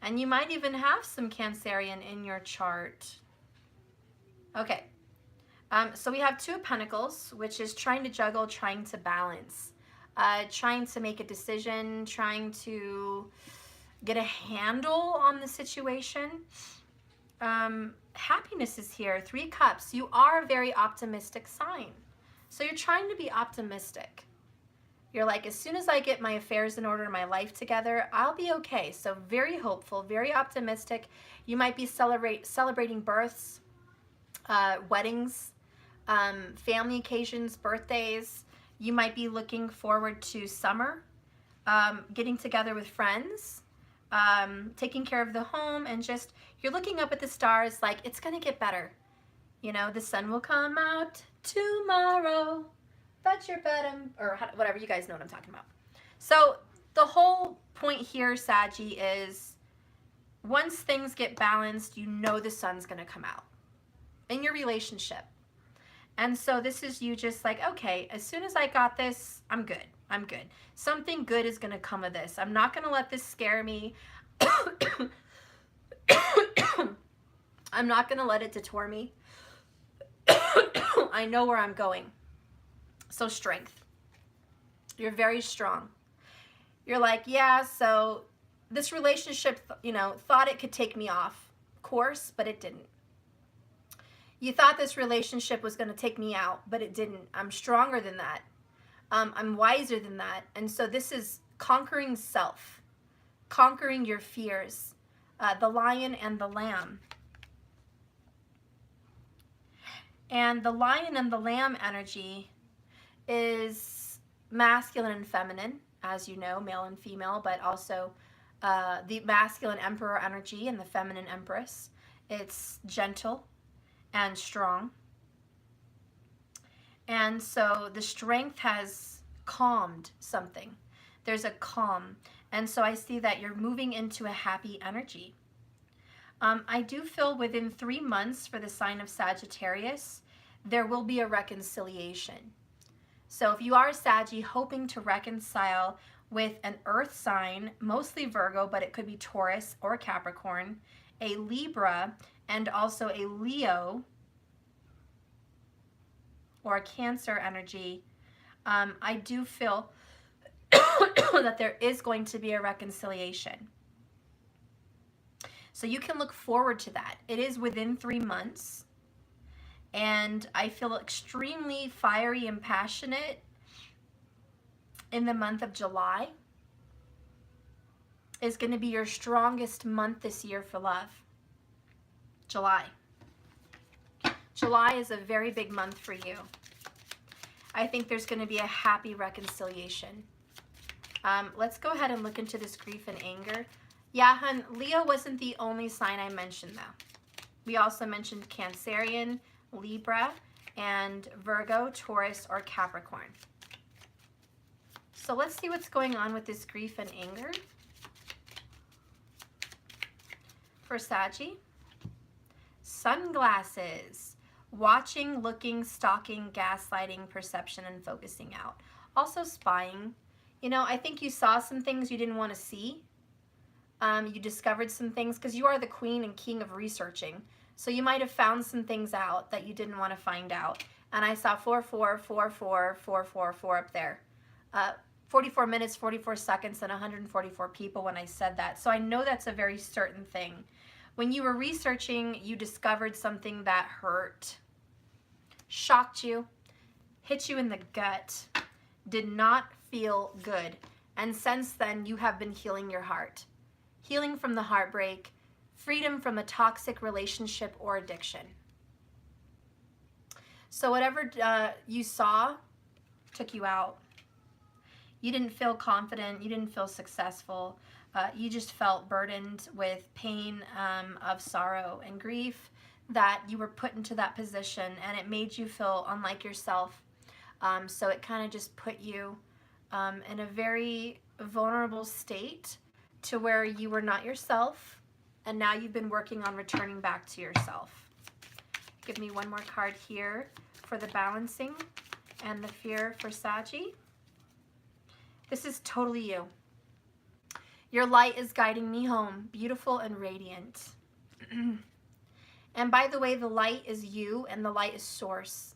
And you might even have some Cancerian in your chart. Okay. So we have Two of Pentacles, which is trying to juggle, trying to balance, trying to make a decision, trying to get a handle on the situation. Happiness is here. 3 Cups. You are a very optimistic sign. So you're trying to be optimistic. You're like, as soon as I get my affairs in order, my life together, I'll be okay. So very hopeful, very optimistic. You might be celebrating births, weddings, family occasions, birthdays. You might be looking forward to summer, getting together with friends, taking care of the home, and just, you're looking up at the stars like, it's going to get better. You know, the sun will come out tomorrow, but you're better, or whatever, you guys know what I'm talking about. So the whole point here, Saggy, is once things get balanced, you know the sun's going to come out in your relationship. And so this is you just like, okay, as soon as I got this, I'm good. I'm good. Something good is going to come of this. I'm not going to let this scare me. I'm not going to let it detour me. I know where I'm going. So strength. You're very strong. You're like, yeah, so this relationship, you know, thought it could take me off course, but it didn't. You thought this relationship was going to take me out, but it didn't. I'm stronger than that. I'm wiser than that. And so this is conquering self, conquering your fears, the lion and the lamb. And the lion and the lamb energy is masculine and feminine, as you know, male and female, but also the masculine emperor energy and the feminine empress. It's gentle and strong. And so the strength has calmed something. There's a calm. And so I see that you're moving into a happy energy. I do feel within 3 months for the sign of Sagittarius, there will be a reconciliation. So if you are Saggy hoping to reconcile with an earth sign, mostly Virgo, but it could be Taurus or Capricorn, a Libra, and also a Leo or a Cancer energy, I do feel that there is going to be a reconciliation. So you can look forward to that. It is within 3 months. And I feel extremely fiery and passionate in the month of July. Is going to be your strongest month this year for love. July. July is a very big month for you. I think there's going to be a happy reconciliation. Let's go ahead and look into this grief and anger. Yeah, hun, Leo wasn't the only sign I mentioned, though. We also mentioned Cancerian, Libra, and Virgo, Taurus, or Capricorn. So let's see what's going on with this grief and anger. For Saggy, sunglasses, watching, looking, stalking, gaslighting, perception, and focusing out. Also spying. You know, I think you saw some things you didn't want to see. You discovered some things because you are the queen and king of researching. So you might have found some things out that you didn't want to find out. And I saw 4, 4, 4, 4, 4, 4, 4 up there. 44 minutes, 44 seconds, and 144 people when I said that. So I know that's a very certain thing. When you were researching, you discovered something that hurt, shocked you, hit you in the gut, did not feel good. And since then, you have been healing your heart. Healing from the heartbreak, freedom from a toxic relationship or addiction. So whatever you saw took you out. You didn't feel confident. You didn't feel successful. You just felt burdened with pain of sorrow and grief that you were put into that position, and it made you feel unlike yourself. So it kind of just put you in a very vulnerable state to where you were not yourself, and now you've been working on returning back to yourself. Give me one more card here for the balancing and the fear for Saggy. This is totally you. Your light is guiding me home, beautiful and radiant. And by the way, the light is you, and the light is source,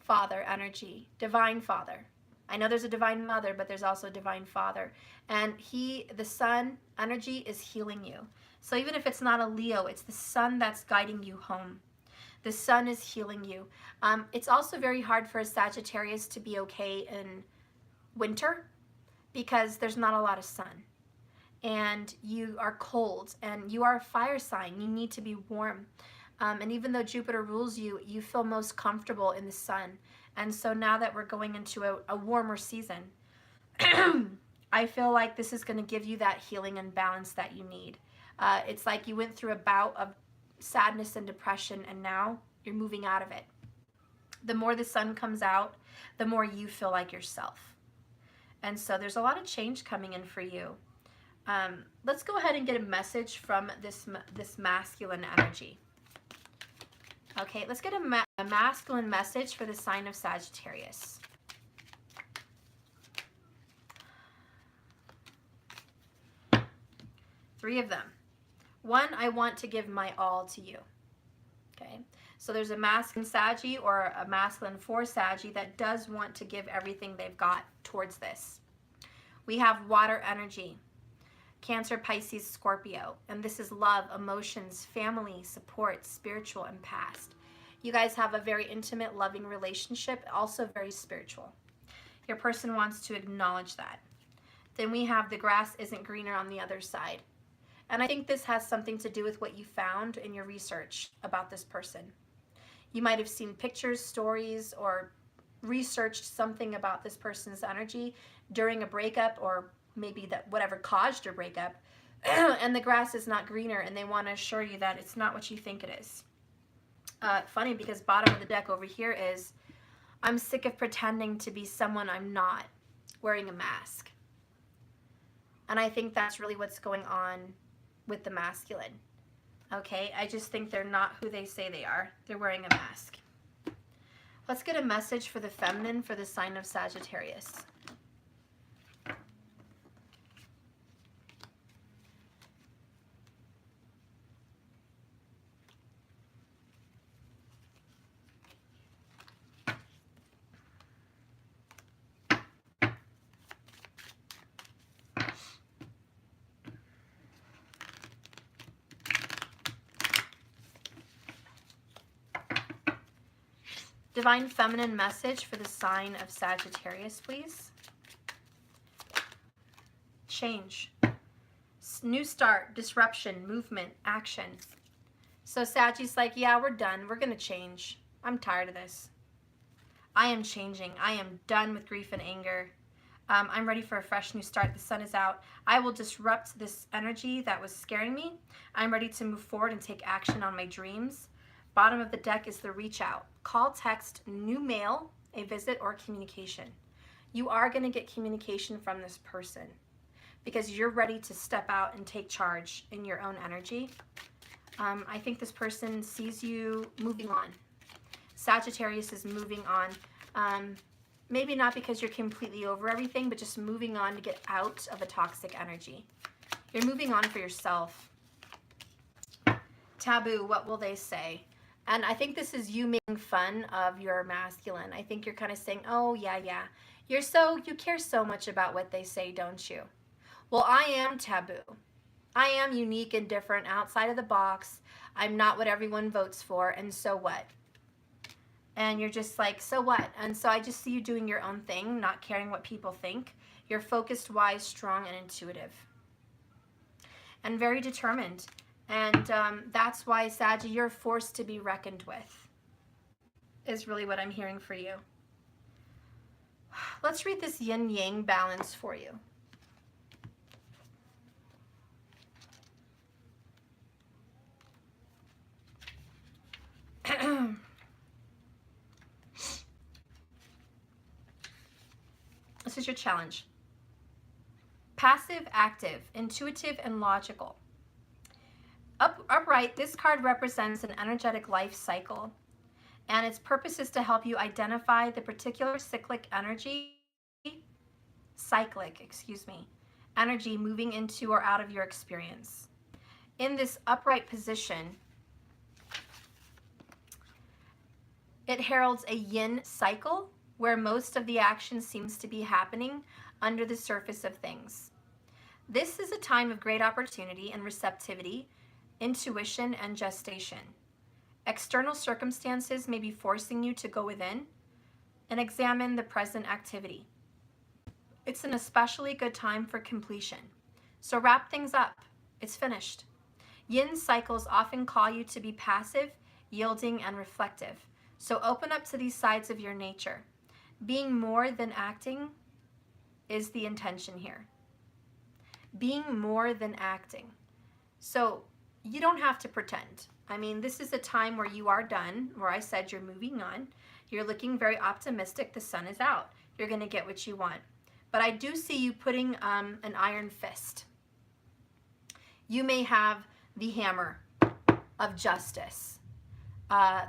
Father energy, divine Father. I know there's a divine mother, but there's also a divine Father. And the sun energy is healing you. So even if it's not a Leo, it's the sun that's guiding you home. The sun is healing you. It's also very hard for a Sagittarius to be okay in winter because there's not a lot of sun. And you are cold, and you are a fire sign. You need to be warm. And even though Jupiter rules you, you feel most comfortable in the sun. And so now that we're going into a warmer season, I feel like this is going to give you that healing and balance that you need. It's like you went through a bout of sadness and depression, and now you're moving out of it. The more the sun comes out, the more you feel like yourself. And so there's a lot of change coming in for you. Let's go ahead and get a message from this masculine energy. Okay, let's get a masculine message for the sign of Sagittarius. Three of them. One, I want to give my all to you. Okay, so there's a masculine Saggy or a masculine for Saggy that does want to give everything they've got towards this. We have water energy. Cancer, Pisces, Scorpio, and this is love, emotions, family, support, spiritual, and past. You guys have a very intimate, loving relationship, also very spiritual. Your person wants to acknowledge that. Then we have the grass isn't greener on the other side. And I think this has something to do with what you found in your research about this person. You might have seen pictures, stories, or researched something about this person's energy during a breakup, or maybe that whatever caused your breakup, and the grass is not greener, and they want to assure you that it's not what you think it is. Funny, because bottom of the deck over here is, I'm sick of pretending to be someone I'm not, wearing a mask. And I think that's really what's going on with the masculine. Okay, I just think they're not who they say they are. They're wearing a mask. Let's get a message for the feminine for the sign of Sagittarius. Divine feminine message for the sign of Sagittarius, please. Change. New start, disruption, movement, action. So Saggy's like, yeah, we're done. We're going to change. I'm tired of this. I am changing. I am done with grief and anger. I'm ready for a fresh new start. The sun is out. I will disrupt this energy that was scaring me. I'm ready to move forward and take action on my dreams. Bottom of the deck is the reach out. Call, text, new mail, a visit, or communication. You are going to get communication from this person because you're ready to step out and take charge in your own energy. I think this person sees you moving on. Sagittarius is moving on. Maybe not because you're completely over everything, but just moving on to get out of a toxic energy. You're moving on for yourself. Taboo, what will they say? And I think this is you making fun of your masculine. I think you're kind of saying, oh, yeah, You care so much about what they say, don't you? Well, I am taboo. I am unique and different, outside of the box. I'm not what everyone votes for, and so what? And you're just like, so what? And so I just see you doing your own thing, not caring what people think. You're focused, wise, strong, and intuitive. And very determined. And that's why, Saggy, you're a force to be reckoned with, is really what I'm hearing for you. Let's read this yin-yang balance for you. This is your challenge. Passive, active, intuitive, and logical. Upright, this card represents an energetic life cycle, and its purpose is to help you identify the particular cyclic energy moving into or out of your experience. In this upright position, it heralds a yin cycle where most of the action seems to be happening under the surface of things. This is a time of great opportunity and receptivity, intuition, and gestation. External circumstances may be forcing you to go within and examine the present activity. It's an especially good time for completion. So wrap things up. It's finished. Yin cycles often call you to be passive, yielding, and reflective. So open up to these sides of your nature. Being more than acting is the intention here. Being more than acting. So you don't have to pretend. I mean, this is a time where you are done, where I said you're moving on. You're looking very optimistic. The sun is out. You're going to get what you want. But I do see you putting an iron fist. You may have the hammer of justice.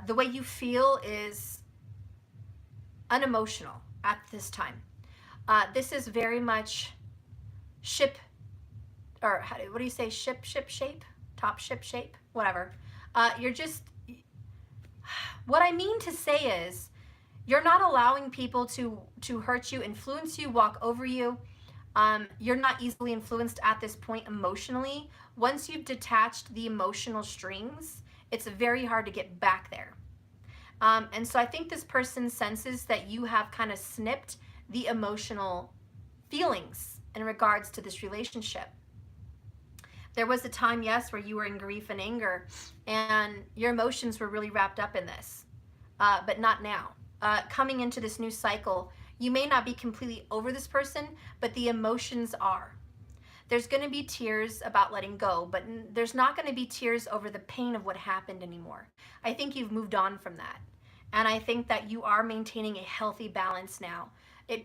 The way you feel is unemotional at this time. This is very much ship, or what do you say, ship shape? Top ship shape? Whatever. You're just, what I mean to say is, you're not allowing people to hurt you, influence you, walk over you. You're not easily influenced at this point emotionally. Once you've detached the emotional strings, it's very hard to get back there. And so I think this person senses that you have kind of snipped the emotional feelings in regards to this relationship. There was a time, yes, where you were in grief and anger, and your emotions were really wrapped up in this, but not now. Coming into this new cycle, you may not be completely over this person, but the emotions are. There's going to be tears about letting go, but there's not going to be tears over the pain of what happened anymore. I think you've moved on from that. And I think that you are maintaining a healthy balance now.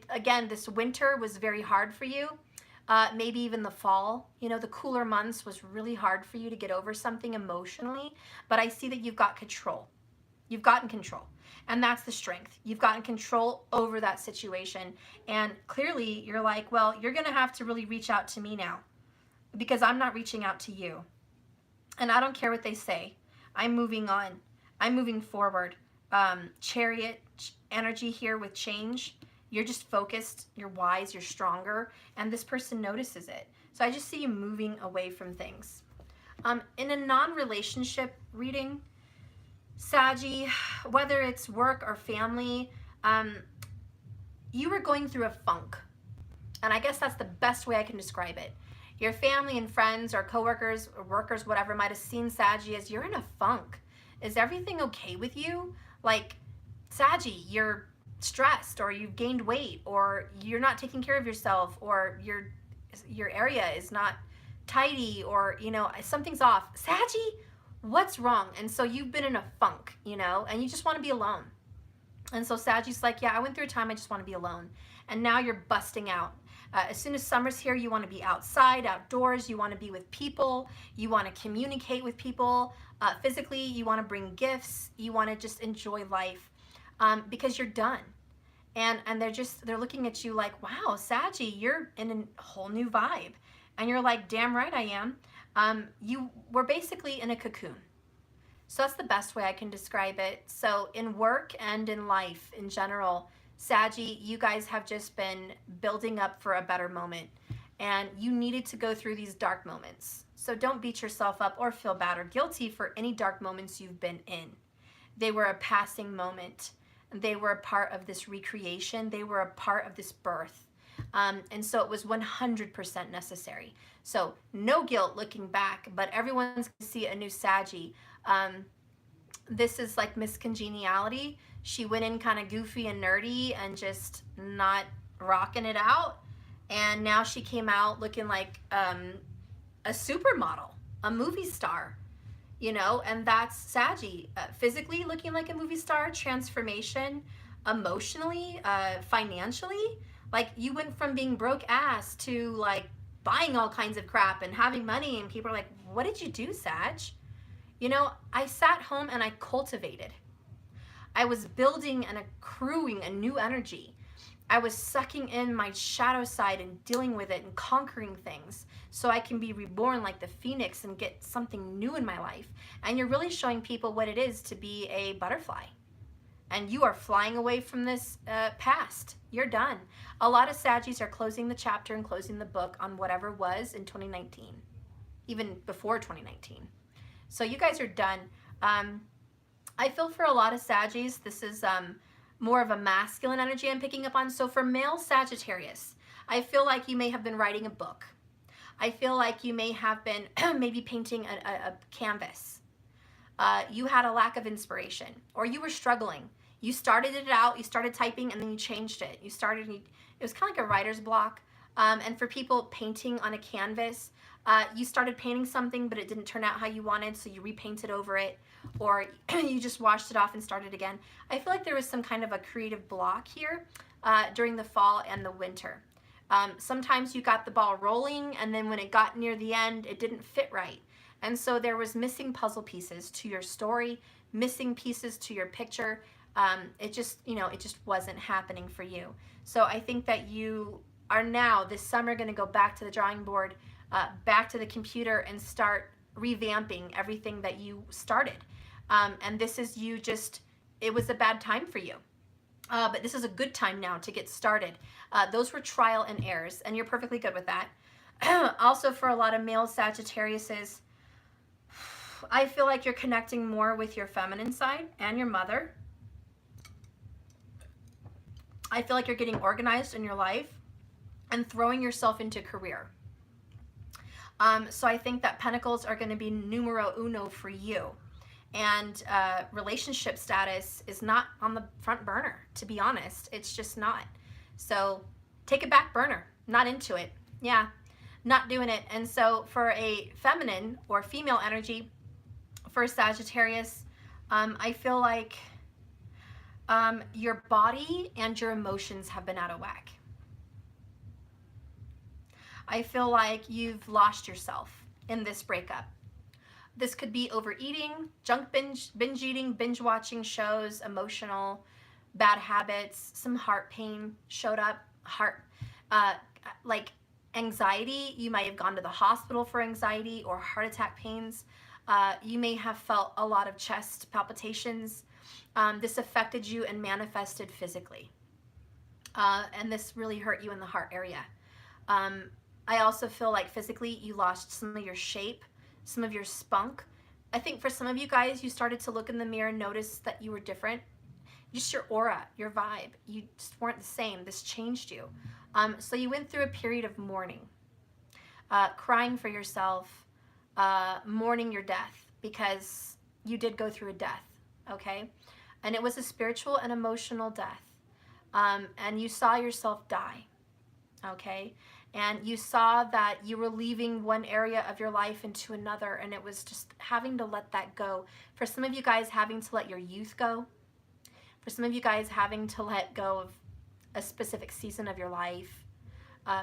Again, this winter was very hard for you. Maybe even the fall, the cooler months was really hard for you to get over something emotionally, but I see that you've got control. You've gotten control, and that's the strength. You've gotten control over that situation, and clearly you're like, well, you're gonna have to really reach out to me now, because I'm not reaching out to you, and I don't care what they say. I'm moving on. I'm moving forward. Chariot energy here with change. You're just focused, you're wise, you're stronger, and this person notices it. So I just see you moving away from things. In a non-relationship reading, Saggy, whether it's work or family, you were going through a funk. And I guess that's the best way I can describe it. Your family and friends or coworkers or workers, whatever, might have seen Saggy as, you're in a funk. Is everything okay with you? Like, Saggy, you're stressed, or you've gained weight, or you're not taking care of yourself, or your area is not tidy, or something's off. Saggy, what's wrong? And so you've been in a funk, and you just want to be alone. And so Saggy's like, yeah, I went through a time I just want to be alone. And now you're busting out. As soon as summer's here, you want to be outside, outdoors. You want to be with people. You want to communicate with people. Physically, you want to bring gifts. You want to just enjoy life. Because you're done. And they're looking at you like, wow, Saggy, you're in a whole new vibe. And you're like, damn right I am. You were basically in a cocoon. So that's the best way I can describe it. So in work and in life in general, Saggy, you guys have just been building up for a better moment, and you needed to go through these dark moments. So don't beat yourself up or feel bad or guilty for any dark moments you've been in. They were a passing moment. They were a part of this recreation. They were a part of this birth. And so it was 100% necessary. So no guilt looking back, but everyone's going to see a new Saggy. This is like Miss Congeniality. She went in kind of goofy and nerdy and just not rocking it out. And now she came out looking like a supermodel, a movie star, you know, and that's Saggy. Physically looking like a movie star, transformation, emotionally, financially. Like you went from being broke ass to like buying all kinds of crap and having money, and people are like, what did you do, Sag? You know, I sat home and I cultivated. I was building and accruing a new energy. I was sucking in my shadow side and dealing with it and conquering things so I can be reborn like the phoenix and get something new in my life. And you're really showing people what it is to be a butterfly. And you are flying away from this past. You're done. A lot of Saggies are closing the chapter and closing the book on whatever was in 2019, even before 2019. So you guys are done. I feel for a lot of Saggies, this is more of a masculine energy I'm picking up on. So for male Sagittarius, I feel like you may have been writing a book. I feel like you may have been maybe painting a canvas. You had a lack of inspiration, or you were struggling. You started it out, you started typing, and then you changed it. It was kind of like a writer's block. And for people painting on a canvas, you started painting something, but it didn't turn out how you wanted, so you repainted over it, or you just washed it off and started again. I feel like there was some kind of a creative block here during the fall and the winter. Sometimes you got the ball rolling, and then when it got near the end, it didn't fit right. And so there was missing puzzle pieces to your story, missing pieces to your picture. It just wasn't happening for you. So I think that you are now this summer going to go back to the drawing board, back to the computer, and start revamping everything that you started. And this is it was a bad time for you. But this is a good time now to get started. Those were trial and errors, and you're perfectly good with that. Also, for a lot of male Sagittariuses, I feel like you're connecting more with your feminine side and your mother. I feel like you're getting organized in your life and throwing yourself into career. So I think that Pentacles are going to be numero uno for you. And relationship status is not on the front burner, to be honest. It's just not. So take a back burner. Not into it. Yeah, not doing it. And so for a feminine or female energy, for Sagittarius, I feel like your body and your emotions have been out of whack. I feel like you've lost yourself in this breakup. This could be overeating, binge eating, binge watching shows, emotional, bad habits, some heart pain showed up, like anxiety. You might have gone to the hospital for anxiety or heart attack pains. You may have felt a lot of chest palpitations. This affected you and manifested physically. And this really hurt you in the heart area. I also feel like physically you lost some of your shape, some of your spunk. I think for some of you guys, you started to look in the mirror and notice that you were different. Just your aura, your vibe, you just weren't the same. This changed you. So you went through a period of mourning, crying for yourself, mourning your death, because you did go through a death, okay? And it was a spiritual and emotional death. And you saw yourself die, okay? And you saw that you were leaving one area of your life into another, and it was just having to let that go. For some of you guys, having to let your youth go. For some of you guys, having to let go of a specific season of your life.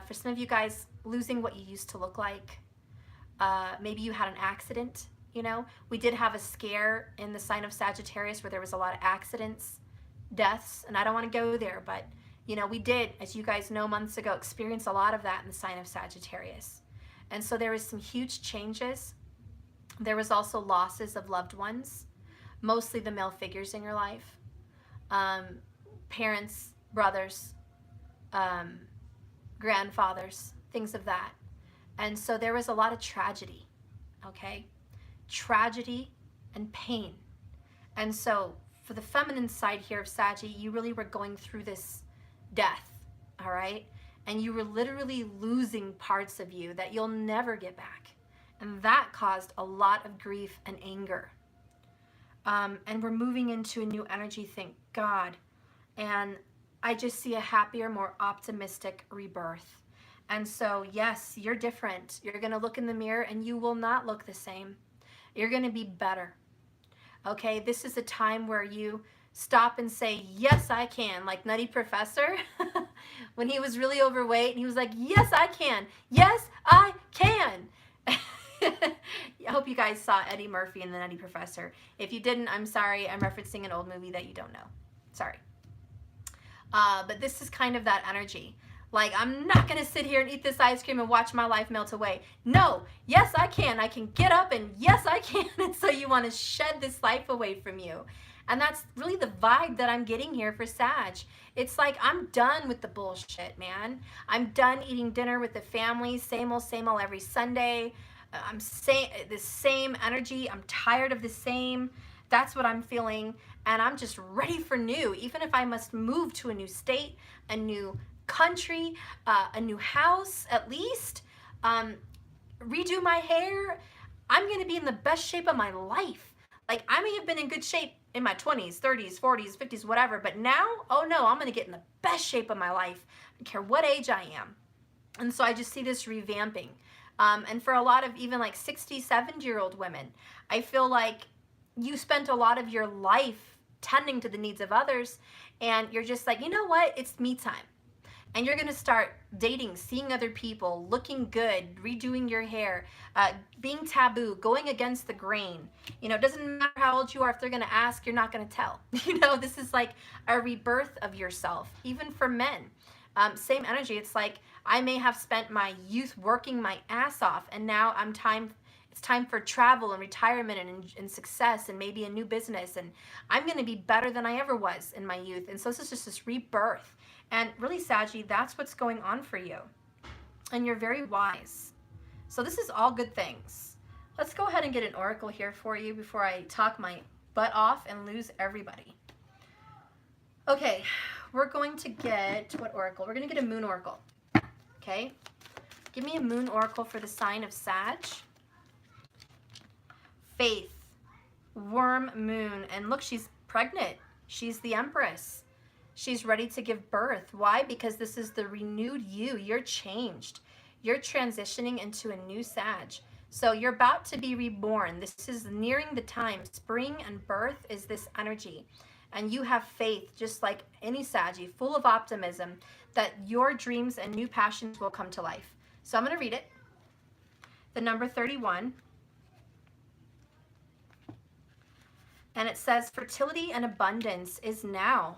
For some of you guys, losing what you used to look like. Maybe you had an accident, you know. We did have a scare in the sign of Sagittarius where there was a lot of accidents, deaths, and I don't want to go there, but you know, we did, as you guys know, months ago, experience a lot of that in the sign of Sagittarius. And so there was some huge changes. There was also losses of loved ones, mostly the male figures in your life. Parents, brothers, grandfathers, things of that. And so there was a lot of tragedy, okay? Tragedy and pain. And so for the feminine side here of Saggy, you really were going through this death, all right? And you were literally losing parts of you that you'll never get back. And that caused a lot of grief and anger. And we're moving into a new energy, thank God. And I just see a happier, more optimistic rebirth. And so, yes, you're different. You're going to look in the mirror and you will not look the same. You're going to be better. Okay, this is a time where you stop and say, yes, I can. Like Nutty Professor, when he was really overweight, and he was like, yes, I can. Yes, I can. I hope you guys saw Eddie Murphy and the Nutty Professor. If you didn't, I'm sorry. I'm referencing an old movie that you don't know. Sorry. But this is kind of that energy. Like, I'm not going to sit here and eat this ice cream and watch my life melt away. No, yes, I can. I can get up and yes, I can. And so you want to shed this life away from you. And that's really the vibe that I'm getting here for Sag. It's like, I'm done with the bullshit, man. I'm done eating dinner with the family, same old every Sunday. I'm saying the same energy. I'm tired of the same. That's what I'm feeling. And I'm just ready for new. Even if I must move to a new state, a new country, a new house at least, redo my hair, I'm going to be in the best shape of my life. Like, I may have been in good shape in my 20s, 30s, 40s, 50s, whatever, but now, oh no, I'm going to get in the best shape of my life. I don't care what age I am. And so I just see this revamping. And for a lot of even like 60, 70-year-old women, I feel like you spent a lot of your life tending to the needs of others, and you're just like, you know what, it's me time. And you're going to start dating, seeing other people, looking good, redoing your hair, being taboo, going against the grain. You know, it doesn't matter how old you are. If they're going to ask, you're not going to tell. You know, this is like a rebirth of yourself, even for men. Same energy. It's like, I may have spent my youth working my ass off, and now it's time for travel and retirement and success and maybe a new business. And I'm going to be better than I ever was in my youth. And so this is just this rebirth. And really, Saggy, that's what's going on for you. And you're very wise. So this is all good things. Let's go ahead and get an oracle here for you before I talk my butt off and lose everybody. Okay, we're going to get, what oracle? We're going to get a moon oracle. Okay? Give me a moon oracle for the sign of Sag. Faith, worm, moon. And look, she's pregnant. She's the Empress. She's ready to give birth. Why? Because this is the renewed you. You're changed. You're transitioning into a new Sag. So you're about to be reborn. This is nearing the time. Spring and birth is this energy. And you have faith, just like any Saggy, full of optimism that your dreams and new passions will come to life. So I'm going to read it. The number 31. And it says, fertility and abundance is now.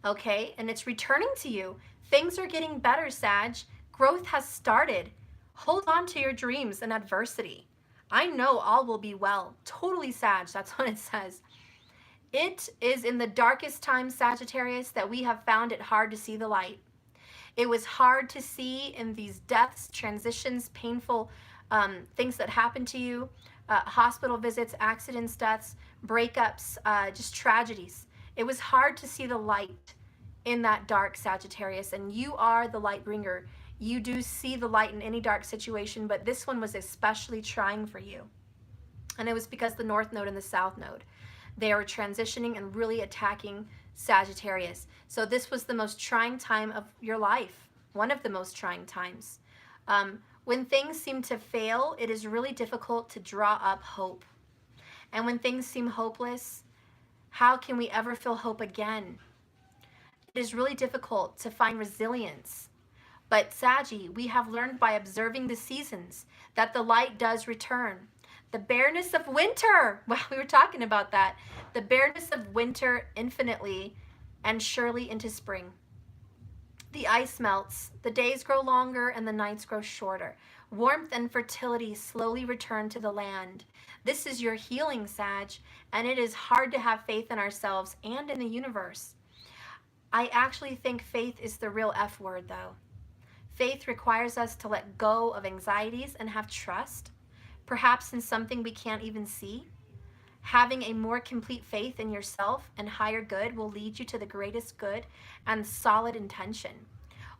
Okay, and it's returning to you. Things are getting better, Sag. Growth has started. Hold on to your dreams and adversity. I know all will be well. Totally, Sag. That's what it says. It is in the darkest times, Sagittarius, that we have found it hard to see the light. It was hard to see in these deaths, transitions, painful things that happen to you, hospital visits, accidents, deaths, breakups, just tragedies. It was hard to see the light in that dark, Sagittarius, and you are the light bringer. You do see the light in any dark situation, but this one was especially trying for you. And it was because the North Node and the South Node, they are transitioning and really attacking Sagittarius. So this was the most trying time of your life, one of the most trying times. When things seem to fail, it is really difficult to draw up hope. And when things seem hopeless, how can we ever feel hope again? It is really difficult to find resilience. But Saggy, we have learned by observing the seasons that the light does return. The bareness of winter, well, we were talking about that. The bareness of winter infinitely and surely into spring. The ice melts, the days grow longer and the nights grow shorter. Warmth and fertility slowly return to the land. This is your healing, Sag, and it is hard to have faith in ourselves and in the universe. I actually think faith is the real F word, though. Faith requires us to let go of anxieties and have trust, perhaps in something we can't even see. Having a more complete faith in yourself and higher good will lead you to the greatest good and solid intention.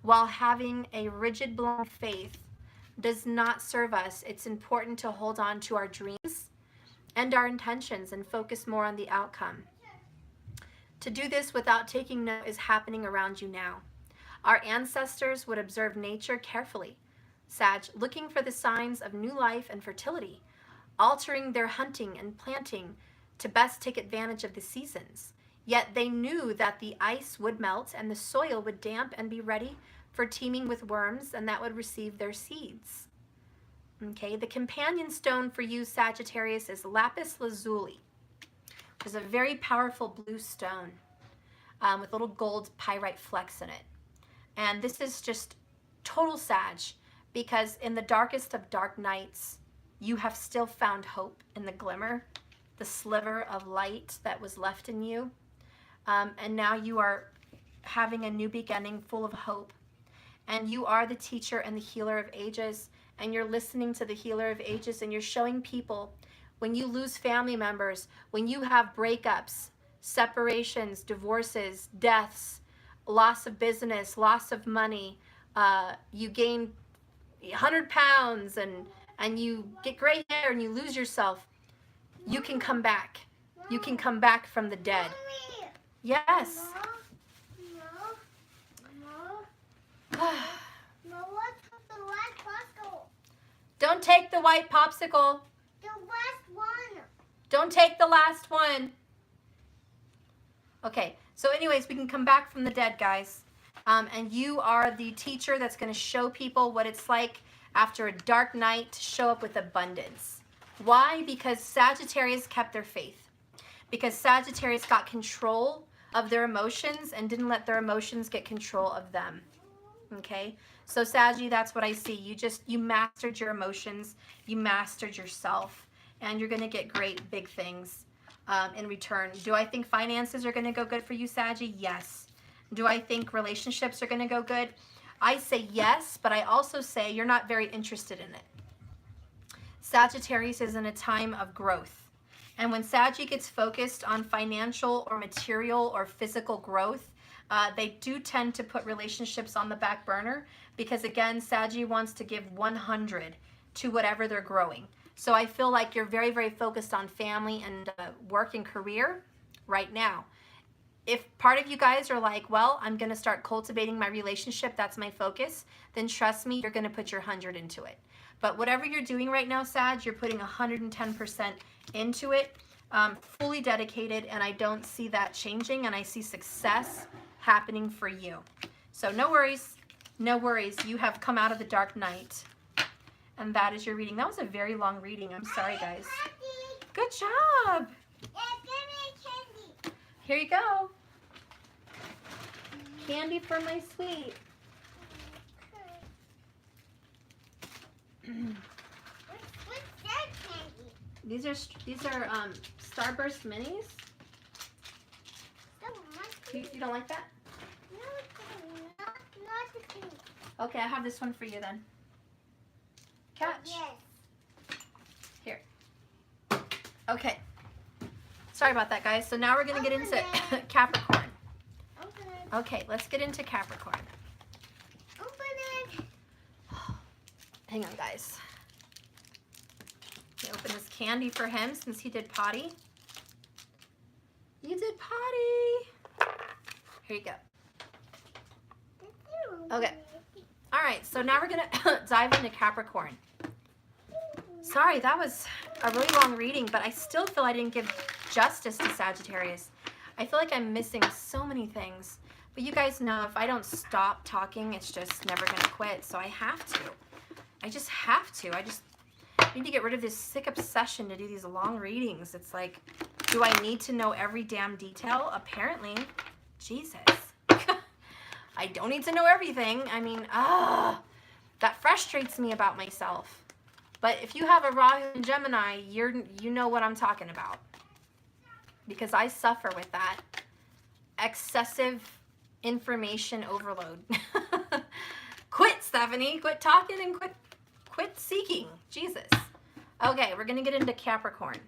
While having a rigid, blind faith does not serve us, it's important to hold on to our dreams and our intentions and focus more on the outcome. To do this without taking note is happening around you now. Our ancestors would observe nature carefully, Sag, looking for the signs of new life and fertility, altering their hunting and planting to best take advantage of the seasons. Yet they knew that the ice would melt and the soil would damp and be ready for teeming with worms, and that would receive their seeds. Okay, the companion stone for you, Sagittarius, is Lapis Lazuli. There's a very powerful blue stone with little gold pyrite flecks in it. And this is just total Sag, because in the darkest of dark nights, you have still found hope in the glimmer, the sliver of light that was left in you. And now you are having a new beginning full of hope. And you are the teacher and the healer of ages, and you're listening to the healer of ages, and you're showing people when you lose family members, when you have breakups, separations, divorces, deaths, loss of business, loss of money, you gain 100 pounds and you get gray hair and you lose yourself, you can come back. You can come back from the dead. Yes. Don't take the white popsicle. The last one. Don't take the last one. Okay, so anyways, we can come back from the dead, guys. And you are the teacher that's going to show people what it's like after a dark night to show up with abundance. Why? Because Sagittarius kept their faith. Because Sagittarius got control of their emotions and didn't let their emotions get control of them. Okay? So Saggy, that's what I see. You mastered your emotions. You mastered yourself. And you're going to get great big things in return. Do I think finances are going to go good for you, Saggy? Yes. Do I think relationships are going to go good? I say yes, but I also say you're not very interested in it. Sagittarius is in a time of growth. And when Saggy gets focused on financial or material or physical growth, they do tend to put relationships on the back burner because, again, Saggy wants to give 100 to whatever they're growing. So I feel like you're very, very focused on family and work and career right now. If part of you guys are like, well, I'm going to start cultivating my relationship, that's my focus, then trust me, you're going to put your 100 into it. But whatever you're doing right now, Sag, you're putting 110% into it, fully dedicated, and I don't see that changing, and I see success happening for you. So no worries, no worries. You have come out of the dark night, and that is your reading. That was a very long reading. I'm sorry, guys. Good job. Here you go. Candy for my sweet. What's that candy? These are Starburst minis. You don't like that? No, not the pink. Okay, I have this one for you then. Catch. Yes. Here. Okay. Sorry about that, guys. So now we're going to get into Capricorn. Open it. Okay, let's get into Capricorn. Open it. Hang on, guys. Let me open this candy for him since he did potty. You did potty. Here you go. Okay. All right, so now we're going to dive into Capricorn. Sorry, that was a really long reading, but I still feel I didn't give justice to Sagittarius. I feel like I'm missing so many things. But you guys know if I don't stop talking, it's just never going to quit. So I have to. I just have to. I just need to get rid of this sick obsession to do these long readings. It's like, do I need to know every damn detail? Apparently. Jesus. I don't need to know everything. I mean, that frustrates me about myself. But if you have a Rahu and Gemini, you know what I'm talking about. Because I suffer with that excessive information overload. Quit, Stephanie. Quit talking and quit seeking. Jesus. Okay, we're going to get into Capricorn.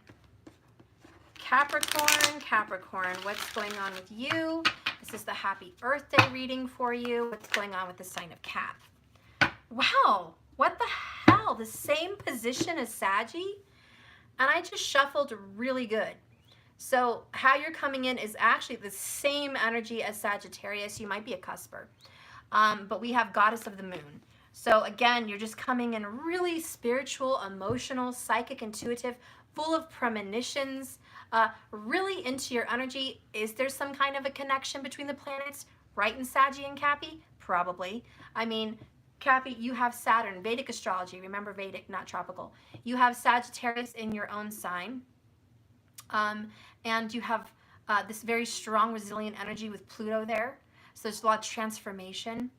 Capricorn, what's going on with you? This is the happy Earth Day reading for you. What's going on with the sign of Cap? Wow, what the hell? The same position as Saggy? And I just shuffled really good. So how you're coming in is actually the same energy as Sagittarius. You might be a cusper. But we have Goddess of the Moon. So again, you're just coming in really spiritual, emotional, psychic, intuitive, full of premonitions, really into your energy. Is there some kind of a connection between the planets, right in Saggy and Cappy? Probably. I mean, Cappy, you have Saturn, Vedic astrology. Remember Vedic, not tropical. You have Sagittarius in your own sign. And you have this very strong, resilient energy with Pluto there. So there's a lot of transformation.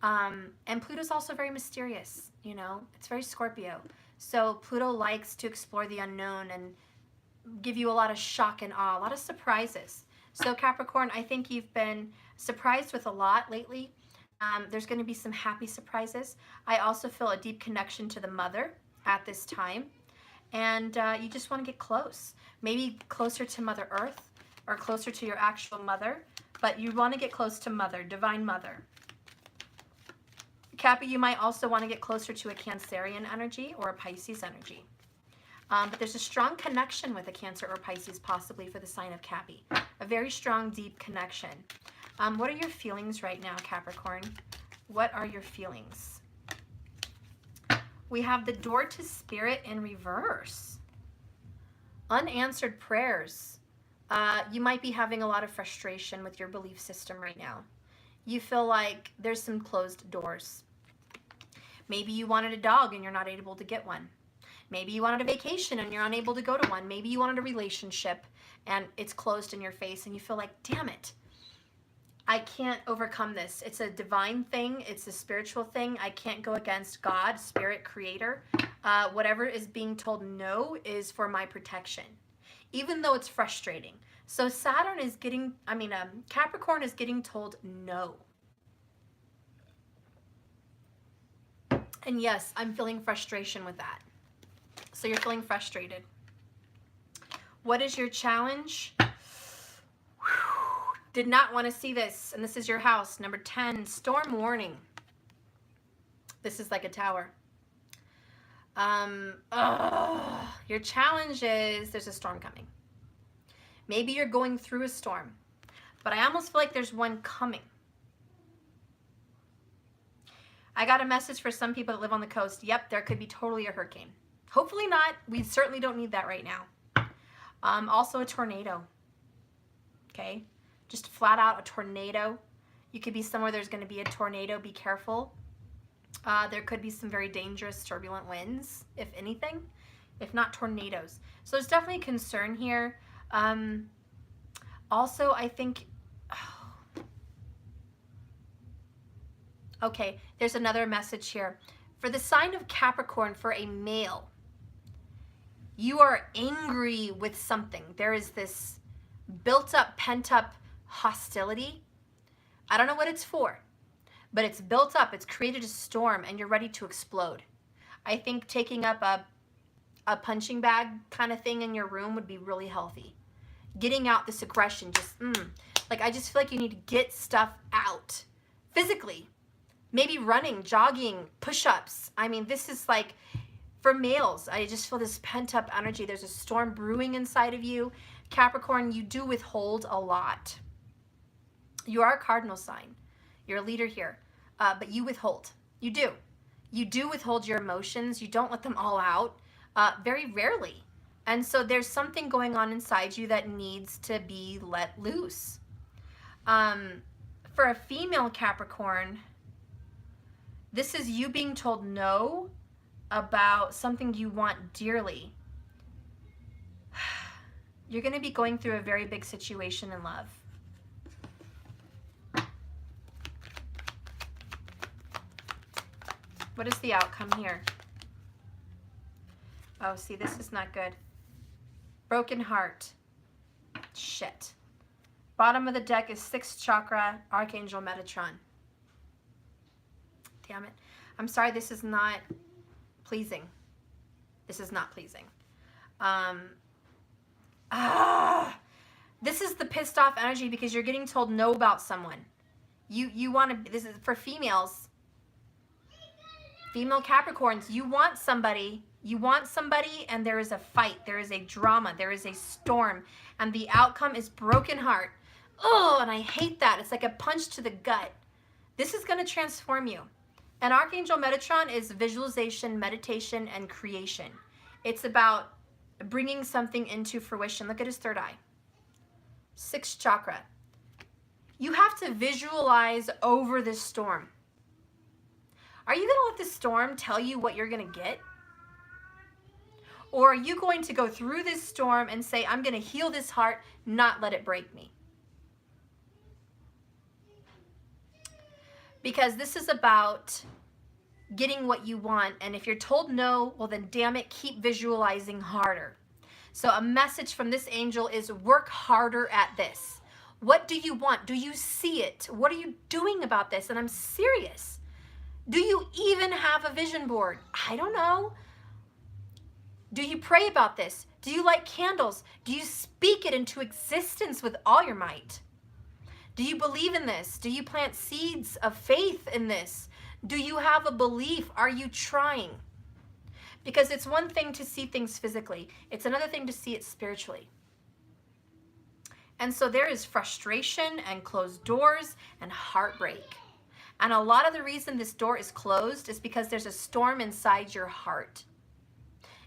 And Pluto's also very mysterious, you know. It's very Scorpio. So Pluto likes to explore the unknown and give you a lot of shock and awe, a lot of surprises. So Capricorn, I think you've been surprised with a lot lately. There's going to be some happy surprises. I also feel a deep connection to the mother at this time. And you just want to get close. Maybe closer to Mother Earth or closer to your actual mother. But you want to get close to Mother, Divine Mother. Cappy, you might also want to get closer to a Cancerian energy or a Pisces energy. But there's a strong connection with a Cancer or Pisces, possibly for the sign of Cappy. A very strong, deep connection. What are your feelings right now, Capricorn? What are your feelings? We have the Door to Spirit in reverse. Unanswered prayers. You might be having a lot of frustration with your belief system right now. You feel like there's some closed doors. Maybe you wanted a dog and you're not able to get one. Maybe you wanted a vacation and you're unable to go to one. Maybe you wanted a relationship and it's closed in your face and you feel like, damn it, I can't overcome this. It's a divine thing. It's a spiritual thing. I can't go against God, Spirit, Creator. Whatever is being told no is for my protection, even though it's frustrating. So Saturn is getting, Capricorn is getting told no. And yes, I'm feeling frustration with that. So you're feeling frustrated. What is your challenge? Did not want to see this. And this is your house. Number 10, storm warning. This is like a tower. Your challenge is there's a storm coming. Maybe you're going through a storm, but I almost feel like there's one coming. I got a message for some people that live on the coast. Yep, there could be totally a hurricane. Hopefully not. We certainly don't need that right now. Also a tornado. Okay, just flat out a tornado. You could be somewhere there's going to be a tornado. Be careful. There could be some very dangerous turbulent winds, if anything, if not tornadoes. So there's definitely concern here. Also, I think, okay, there's another message here. For the sign of Capricorn, for a male, you are angry with something. There is this built up, pent up hostility. I don't know what it's for, but it's built up. It's created a storm and you're ready to explode. I think taking up a punching bag kind of thing in your room would be really healthy. Getting out this aggression, like I just feel like you need to get stuff out physically. Maybe running, jogging, push-ups. I mean, this is like, for males, I just feel this pent-up energy. There's a storm brewing inside of you. Capricorn, you do withhold a lot. You are a cardinal sign. You're a leader here, but you withhold. You do. You do withhold your emotions. You don't let them all out, very rarely. And so there's something going on inside you that needs to be let loose. For a female Capricorn, this is you being told no about something you want dearly. You're going to be going through a very big situation in love. What is the outcome here? Oh, see, this is not good. Broken heart. Shit. Bottom of the deck is 6th chakra, Archangel Metatron. Damn it. I'm sorry, this is not pleasing. This is not pleasing. This is the pissed off energy because you're getting told no about someone. You want to, this is for females. Female Capricorns, you want somebody and there is a fight, there is a drama, there is a storm, and the outcome is broken heart. Oh, and I hate that. It's like a punch to the gut. This is going to transform you. And Archangel Metatron is visualization, meditation, and creation. It's about bringing something into fruition. Look at his third eye. 6th chakra. You have to visualize over this storm. Are you going to let the storm tell you what you're going to get? Or are you going to go through this storm and say, I'm going to heal this heart, not let it break me? Because this is about getting what you want. And if you're told no, well then damn it, keep visualizing harder. So a message from this angel is work harder at this. What do you want? Do you see it? What are you doing about this? And I'm serious. Do you even have a vision board? I don't know. Do you pray about this? Do you light candles? Do you speak it into existence with all your might? Do you believe in this? Do you plant seeds of faith in this? Do you have a belief? Are you trying? Because it's one thing to see things physically. It's another thing to see it spiritually. And so there is frustration and closed doors and heartbreak. And a lot of the reason this door is closed is because there's a storm inside your heart.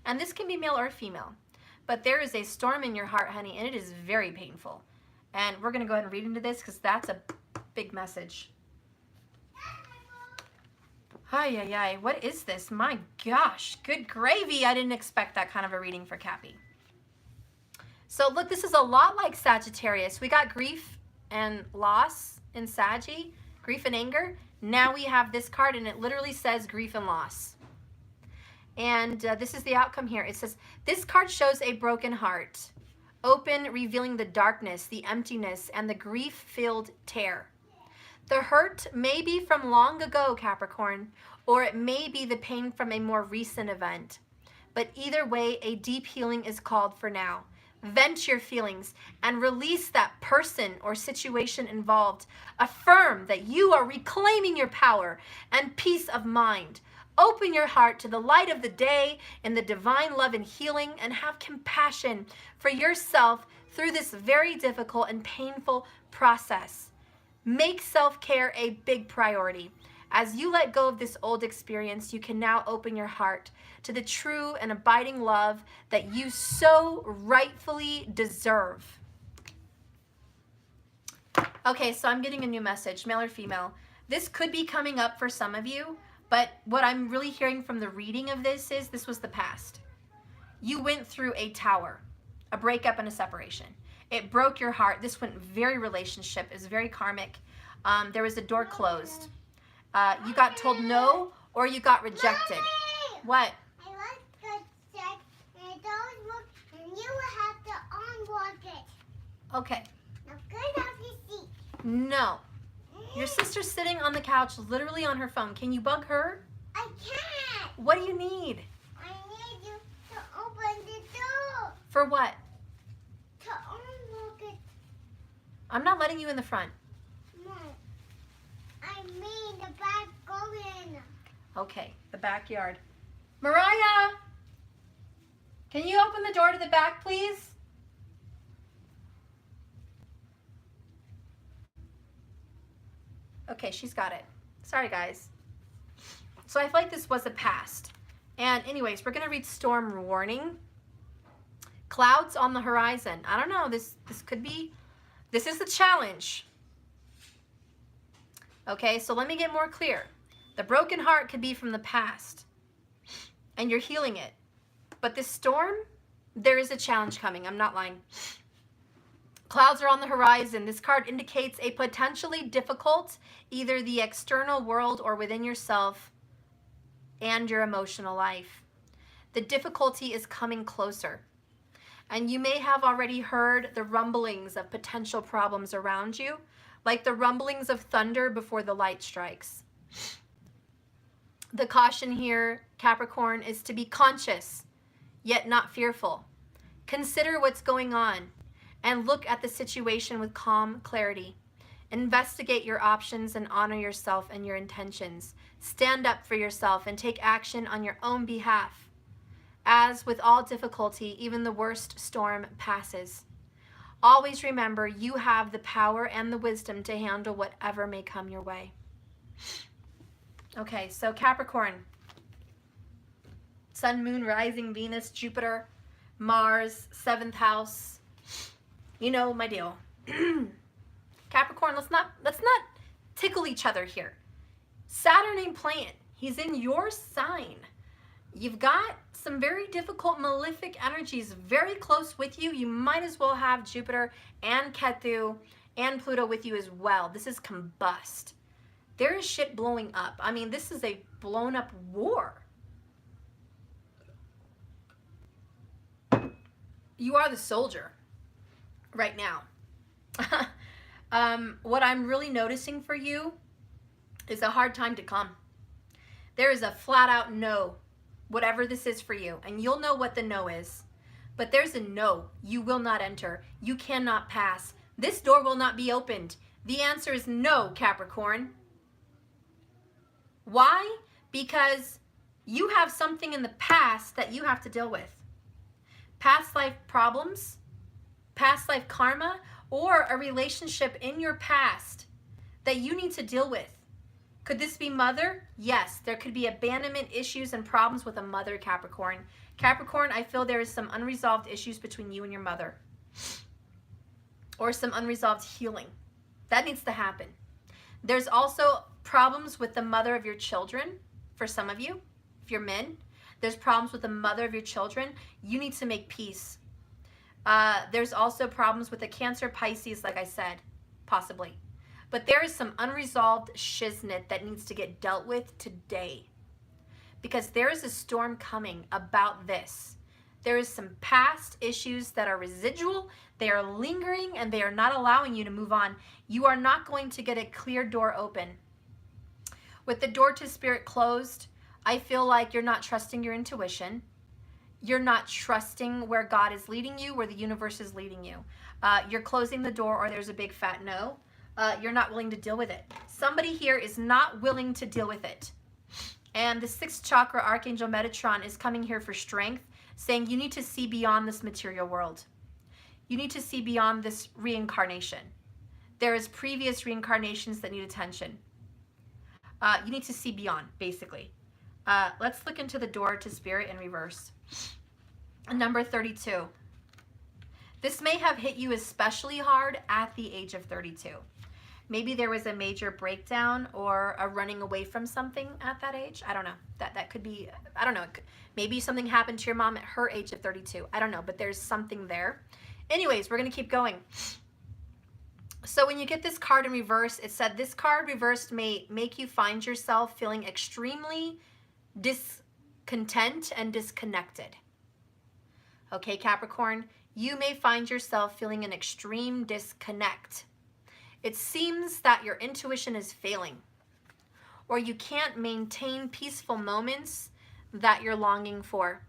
And this can be male or female. But there is a storm in your heart, honey, and it is very painful. And we're going to go ahead and read into this because that's a big message. Ay, ay, ay. What is this? My gosh. Good gravy. I didn't expect that kind of a reading for Cappy. So look, this is a lot like Sagittarius. We got grief and loss in Saggy, grief and anger. Now we have this card and it literally says grief and loss. And this is the outcome here. It says, this card shows a broken heart, open, revealing the darkness, the emptiness, and the grief-filled tear. The hurt may be from long ago, Capricorn, or it may be the pain from a more recent event. But either way, a deep healing is called for now. Vent your feelings and release that person or situation involved. Affirm that you are reclaiming your power and peace of mind. Open your heart to the light of the day in the divine love and healing, and have compassion for yourself through this very difficult and painful process. Make self-care a big priority. As you let go of this old experience, you can now open your heart to the true and abiding love that you so rightfully deserve. Okay, so I'm getting a new message, male or female. This could be coming up for some of you. But what I'm really hearing from the reading of this is this was the past. You went through a tower, a breakup and a separation. It broke your heart. This went very relationship. It was very karmic. There was a door closed. You got told no or you got rejected. Mommy! What? I like the check and it don't work and you have to unlock it. Okay. Now get off your seat. No. Your sister's sitting on the couch, literally on her phone. Can you bug her? I can't. What do you need? I need you to open the door. For what? To unlock it. I'm not letting you in the front. No. I mean the back garden. Okay, the backyard. Mariah! Can you open the door to the back, please? Okay, she's got it. Sorry, guys. So I feel like this was a past. And anyways, we're going to read storm warning. Clouds on the horizon. I don't know. This could be, this is the challenge. Okay, so let me get more clear. The broken heart could be from the past. And you're healing it. But this storm, there is a challenge coming. I'm not lying. Clouds are on the horizon. This card indicates a potentially difficult, either the external world or within yourself and your emotional life. The difficulty is coming closer. And you may have already heard the rumblings of potential problems around you, like the rumblings of thunder before the light strikes. The caution here, Capricorn, is to be conscious, yet not fearful. Consider what's going on and look at the situation with calm clarity. Investigate your options and honor yourself and your intentions. Stand up for yourself and take action on your own behalf. As with all difficulty, even the worst storm passes. Always remember you have the power and the wisdom to handle whatever may come your way. Okay, so Capricorn, Sun, Moon, Rising, Venus, Jupiter, Mars, 7th house. You know my deal. Capricorn, let's not tickle each other here. Saturn ain't playing. He's in your sign. You've got some very difficult malefic energies very close with you. You might as well have Jupiter and Ketu and Pluto with you as well. This is combust. There is shit blowing up. I mean, this is a blown up war. You are the soldier right now. What I'm really noticing for you is a hard time to come. There is a flat out no, whatever this is for you, and you'll know what the no is. But there's a no. You will not enter. You cannot pass. This door will not be opened. The answer is no, Capricorn. Why? Because you have something in the past that you have to deal with. Past life problems, past life karma, or a relationship in your past that you need to deal with. Could this be mother? Yes, there could be abandonment issues and problems with a mother, Capricorn. Capricorn, I feel there is some unresolved issues between you and your mother. Or some unresolved healing. That needs to happen. There's also problems with the mother of your children, for some of you, if you're men. There's problems with the mother of your children. You need to make peace. There's also problems with the Cancer, Pisces, like I said, possibly. But there is some unresolved shiznit that needs to get dealt with today. Because there is a storm coming about this. There is some past issues that are residual, they are lingering, and they are not allowing you to move on. You are not going to get a clear door open. With the door to spirit closed, I feel like you're not trusting your intuition. You're not trusting where God is leading you, where the universe is leading you. You're closing the door, or there's a big fat no. You're not willing to deal with it. Somebody here is not willing to deal with it. And the 6th chakra, Archangel Metatron, is coming here for strength, saying you need to see beyond this material world. You need to see beyond this reincarnation. There is previous reincarnations that need attention. You need to see beyond, basically. Let's look into the door to spirit in reverse. Number 32. This may have hit you especially hard at the age of 32. Maybe there was a major breakdown or a running away from something at that age. I don't know. That could be, I don't know. Maybe something happened to your mom at her age of 32. I don't know, but there's something there. Anyways, we're going to keep going. So when you get this card in reverse, it said this card reversed may make you find yourself feeling extremely discontent and disconnected. Okay, Capricorn, you may find yourself feeling an extreme disconnect. It seems that your intuition is failing, or you can't maintain peaceful moments that you're longing for.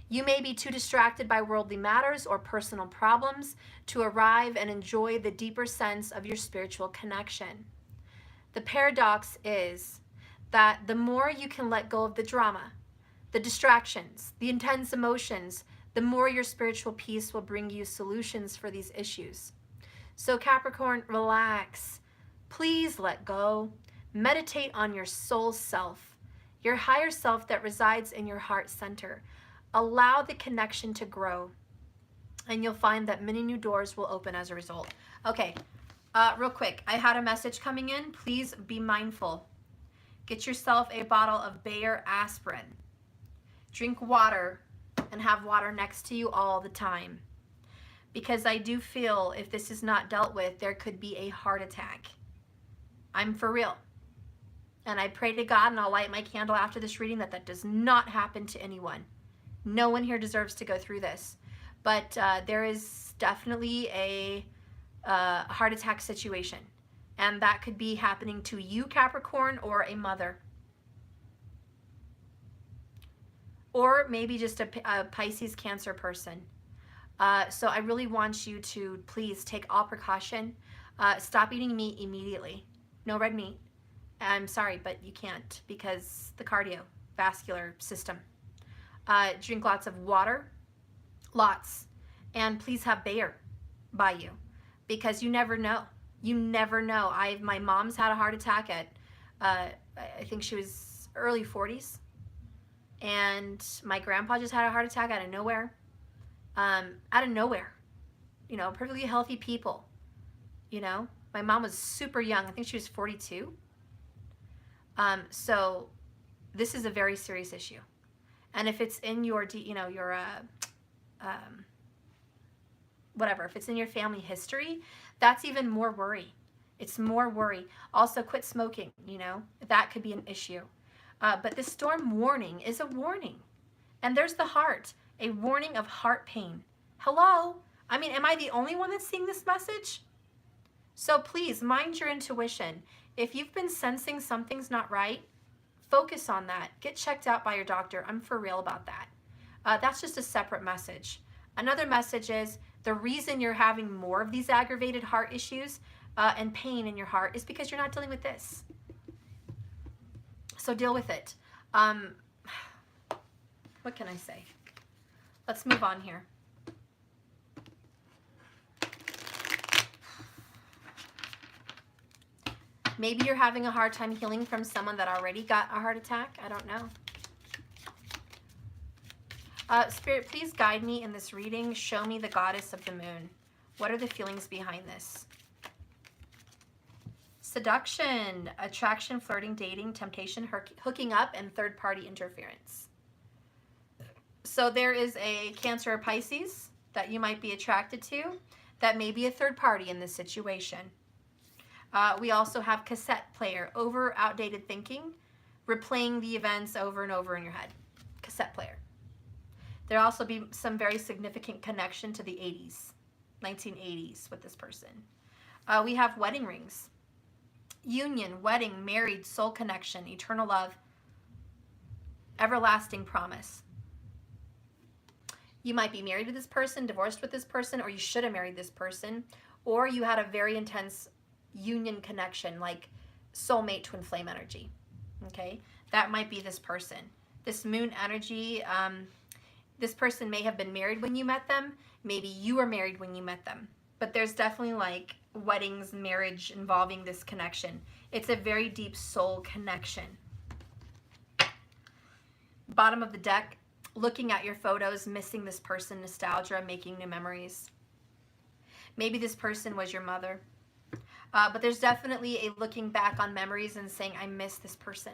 You may be too distracted by worldly matters or personal problems to arrive and enjoy the deeper sense of your spiritual connection. The paradox is that the more you can let go of the drama, the distractions, the intense emotions, the more your spiritual peace will bring you solutions for these issues. So Capricorn, relax. Please let go. Meditate on your soul self, your higher self that resides in your heart center. Allow the connection to grow, and you'll find that many new doors will open as a result. Okay, real quick, I had a message coming in. Please be mindful. Get yourself a bottle of Bayer aspirin. Drink water and have water next to you all the time. Because I do feel if this is not dealt with, there could be a heart attack. I'm for real. And I pray to God, and I'll light my candle after this reading, that that does not happen to anyone. No one here deserves to go through this. but there is definitely a heart attack situation. And that could be happening to you, Capricorn, or a mother. Or maybe just a Pisces Cancer person. So I really want you to please take all precaution. Stop eating meat immediately. No red meat. I'm sorry, but you can't because the cardiovascular system. Drink lots of water, lots. And please have Bayer by you because you never know. You never know. My mom's had a heart attack at, I think she was early 40s. And my grandpa just had a heart attack out of nowhere. Out of nowhere. You know, perfectly healthy people. You know, my mom was super young. I think she was 42. So this is a very serious issue. And if it's in your, you know, your, whatever, if it's in your family history, that's even more worry. It's more worry. Also, quit smoking, you know, that could be an issue. But this storm warning is a warning. And there's the heart, a warning of heart pain. Hello? I mean, am I the only one that's seeing this message? So please, mind your intuition. If you've been sensing something's not right, focus on that. Get checked out by your doctor. I'm for real about that. That's just a separate message. Another message is the reason you're having more of these aggravated heart issues and pain in your heart is because you're not dealing with this. So deal with it. What can I say? Let's move on here. Maybe you're having a hard time healing from someone that already got a heart attack. I don't know. Spirit, please guide me in this reading. Show me the goddess of the moon. What are the feelings behind this? Seduction, attraction, flirting, dating, temptation, hooking up, and third-party interference. So there is a Cancer or Pisces that you might be attracted to that may be a third party in this situation. We also have cassette player, outdated thinking, replaying the events over and over in your head. Cassette player. There'll also be some very significant connection to the 80s, 1980s with this person. We have wedding rings. Union, wedding, married, soul connection, eternal love, everlasting promise. You might be married to this person, divorced with this person, or you should have married this person, or you had a very intense union connection, like soulmate twin flame energy. Okay, that might be this person. This moon energy, this person may have been married when you met them. Maybe you were married when you met them. But there's definitely like weddings, marriage involving this connection. It's a very deep soul connection. Bottom of the deck, looking at your photos, missing this person, nostalgia, making new memories. Maybe this person was your mother. But there's definitely a looking back on memories and saying, I miss this person.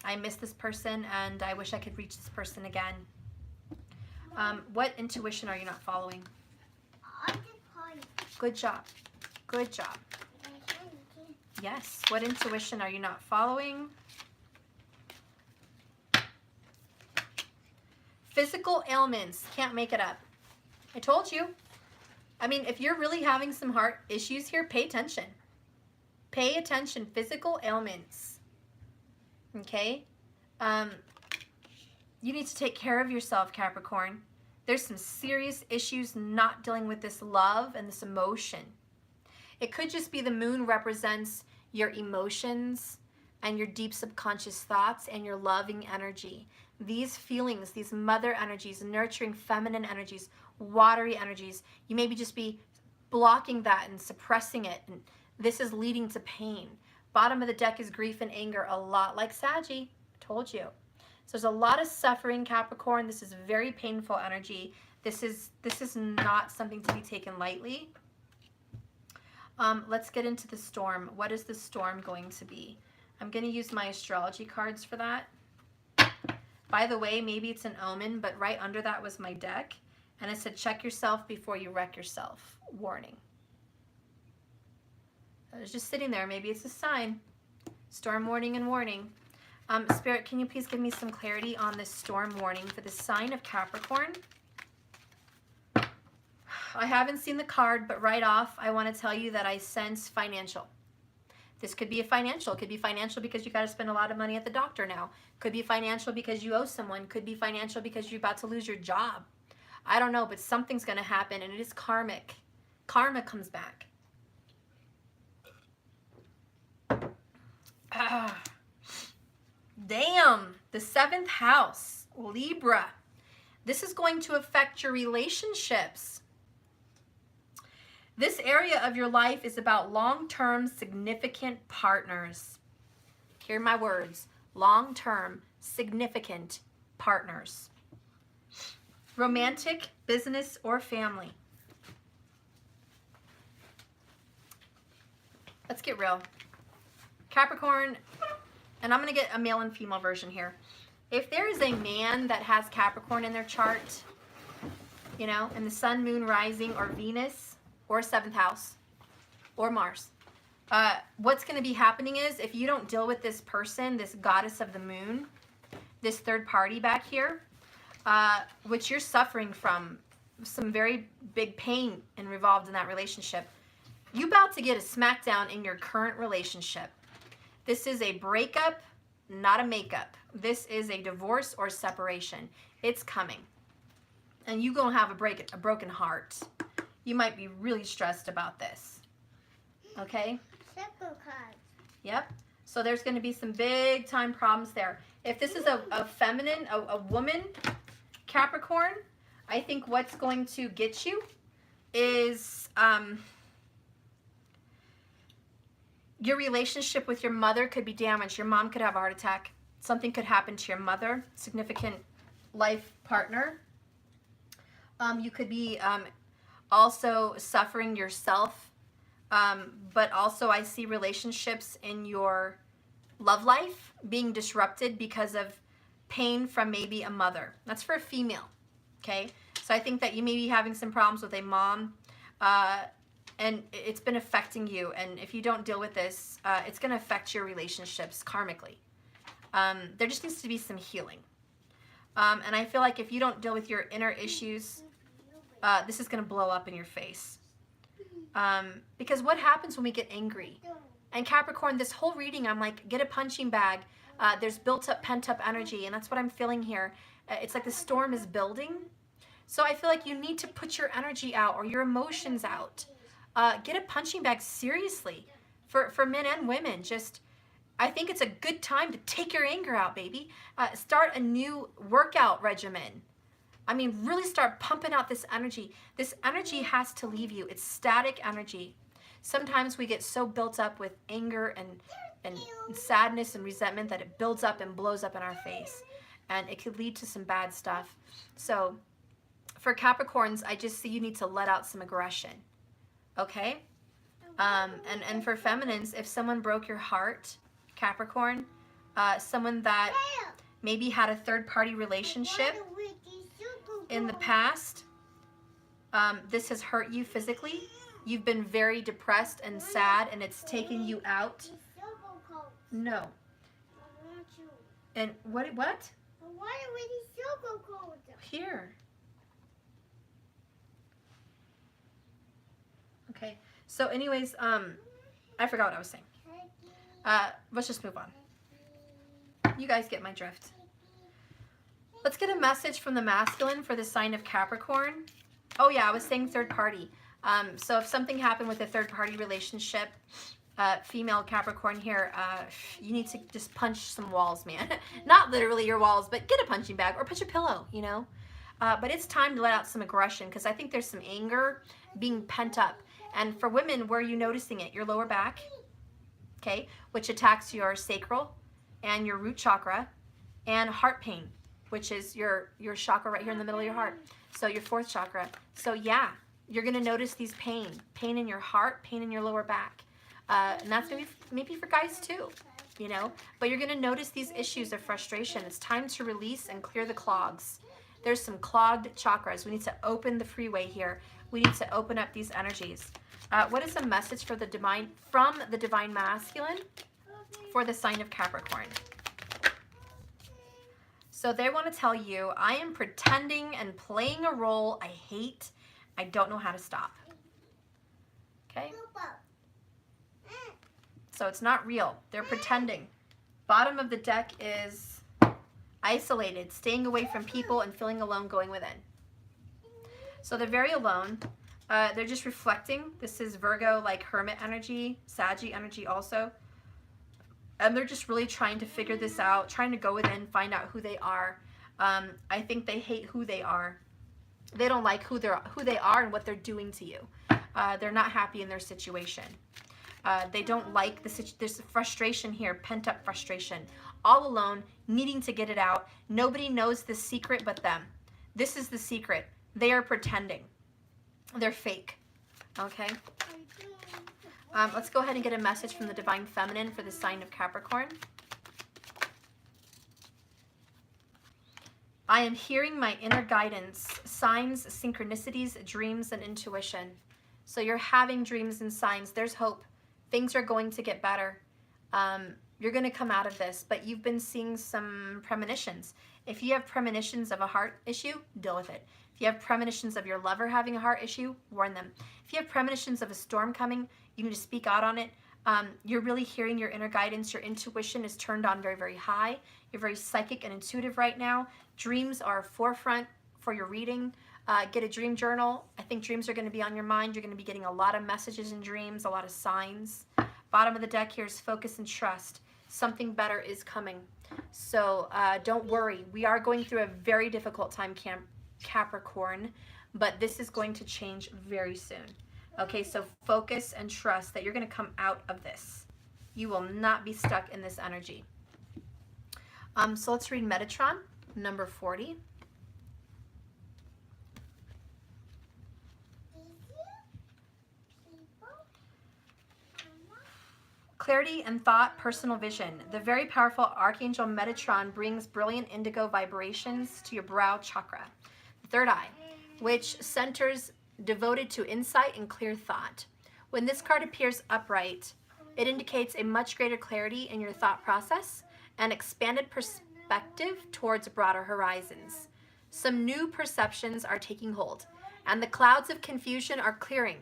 I miss this person and I wish I could reach this person again. What intuition are you not following? Good job. Good job. Yes. What intuition are you not following? Physical ailments. Can't make it up. I told you. I mean, if you're really having some heart issues here, pay attention. Pay attention. Physical ailments. Okay? You need to take care of yourself, Capricorn. There's some serious issues not dealing with this love and this emotion. It could just be the moon represents your emotions and your deep subconscious thoughts and your loving energy. These feelings, these mother energies, nurturing feminine energies, watery energies, you maybe just be blocking that and suppressing it. And this is leading to pain. Bottom of the deck is grief and anger, a lot like Saggy. I told you. So there's a lot of suffering, Capricorn. This is very painful energy. This is not something to be taken lightly. Let's get into the storm. What is the storm going to be? I'm going to use my astrology cards for that. By the way, maybe it's an omen, but right under that was my deck. And it said, check yourself before you wreck yourself. Warning. I was just sitting there. Maybe it's a sign. Storm warning and warning. Spirit, can you please give me some clarity on this storm warning for the sign of Capricorn? I haven't seen the card, but right off, I want to tell you that I sense financial. This could be a financial. It could be financial because you got to spend a lot of money at the doctor now. Could be financial because you owe someone. Could be financial because you're about to lose your job. I don't know, but something's going to happen, and it is karmic. Karma comes back. Damn. The 7th house, Libra. This is going to affect your relationships. This area of your life is about long-term significant partners. Hear my words. Long-term significant partners. Romantic, business, or family. Let's get real. Capricorn, and I'm going to get a male and female version here. If there is a man that has Capricorn in their chart, you know, and the sun, moon, rising, or Venus, or 7th house, or Mars, what's going to be happening is if you don't deal with this person, this goddess of the moon, this third party back here, which you're suffering from some very big pain and involved in that relationship, you about to get a smackdown in your current relationship. This is a breakup, not a makeup. This is a divorce or separation. It's coming. And you're going to have a broken heart. You might be really stressed about this. Okay? Yep. So there's going to be some big time problems there. If this is a feminine, a woman, Capricorn, I think what's going to get you is your relationship with your mother could be damaged. Your mom could have a heart attack. Something could happen to your mother, significant life partner. You could be also suffering yourself, but also I see relationships in your love life being disrupted because of pain from maybe a mother. That's for a female, okay? So I think that you may be having some problems with a mom, and it's been affecting you, and if you don't deal with this, it's going to affect your relationships karmically. There just needs to be some healing. And I feel like if you don't deal with your inner issues, this is going to blow up in your face. Because what happens when we get angry? And Capricorn, this whole reading, I'm like, get a punching bag. There's built up, pent up energy, and that's what I'm feeling here. It's like the storm is building. So I feel like you need to put your energy out or your emotions out. Get a punching bag, seriously. For men and women, I think it's a good time to take your anger out, baby. Start a new workout regimen. I mean, really start pumping out this energy. This energy has to leave you. It's static energy. Sometimes we get so built up with anger and sadness and resentment that it builds up and blows up in our face. And it could lead to some bad stuff. So for Capricorns, I just see you need to let out some aggression. Okay? And for feminines, if someone broke your heart, Capricorn, someone that maybe had a third-party relationship in the past, this has hurt you physically. You've been very depressed and sad, and it's taken you out. No. And what? Here. Okay. So anyways, I forgot what I was saying. Let's just move on. You guys get my drift. Let's get a message from the masculine for the sign of Capricorn. Oh yeah, I was saying third party. So if something happened with a third party relationship, female Capricorn here, you need to just punch some walls, man. Not literally your walls, but get a punching bag or put your pillow, you know. But it's time to let out some aggression because I think there's some anger being pent up. And for women, where are you noticing it? Your lower back, okay, which attacks your sacral and your root chakra, and heart pain, which is your chakra right here in the middle of your heart. So your fourth chakra. So yeah, you're gonna notice these pain in your heart, pain in your lower back. And that's maybe for guys too, you know, but you're gonna notice these issues of frustration. It's time to release and clear the clogs. There's some clogged chakras. We need to open the freeway here. We need to open up these energies. What is the message for from the divine masculine for the sign of Capricorn? So they want to tell you, I am pretending and playing a role I hate, I don't know how to stop. Okay? So it's not real. They're pretending. Bottom of the deck is isolated, staying away from people and feeling alone, going within. So they're very alone. They're just reflecting. This is Virgo, like hermit energy, Saggy energy also. And they're just really trying to figure this out, trying to go within, find out who they are. I think they hate who they are. They don't like who they are and what they're doing to you. They're not happy in their situation. They don't like there's frustration here, pent-up frustration. All alone, needing to get it out. Nobody knows the secret but them. This is the secret. They are pretending. They're fake. Okay? Let's go ahead and get a message from the Divine Feminine for the sign of Capricorn. I am hearing my inner guidance, signs, synchronicities, dreams, and intuition. So you're having dreams and signs. There's hope. Things are going to get better. You're going to come out of this, but you've been seeing some premonitions. If you have premonitions of a heart issue, deal with it. If you have premonitions of your lover having a heart issue, warn them. If you have premonitions of a storm coming, you need to speak out on it. You're really hearing your inner guidance. Your intuition is turned on very, very high. You're very psychic and intuitive right now. Dreams are forefront for your reading. Get a dream journal. I think dreams are going to be on your mind. You're going to be getting a lot of messages in dreams, a lot of signs. Bottom of the deck here is focus and trust. Something better is coming. So don't worry. We are going through a very difficult time, Capricorn, but this is going to change very soon. Okay, so focus and trust that you're going to come out of this. You will not be stuck in this energy. So let's read Metatron, number 40. Clarity and thought, personal vision. The very powerful Archangel Metatron brings brilliant indigo vibrations to your brow chakra, the third eye, which centers devoted to insight and clear thought. When this card appears upright, it indicates a much greater clarity in your thought process and expanded perspective towards broader horizons. Some new perceptions are taking hold, and the clouds of confusion are clearing.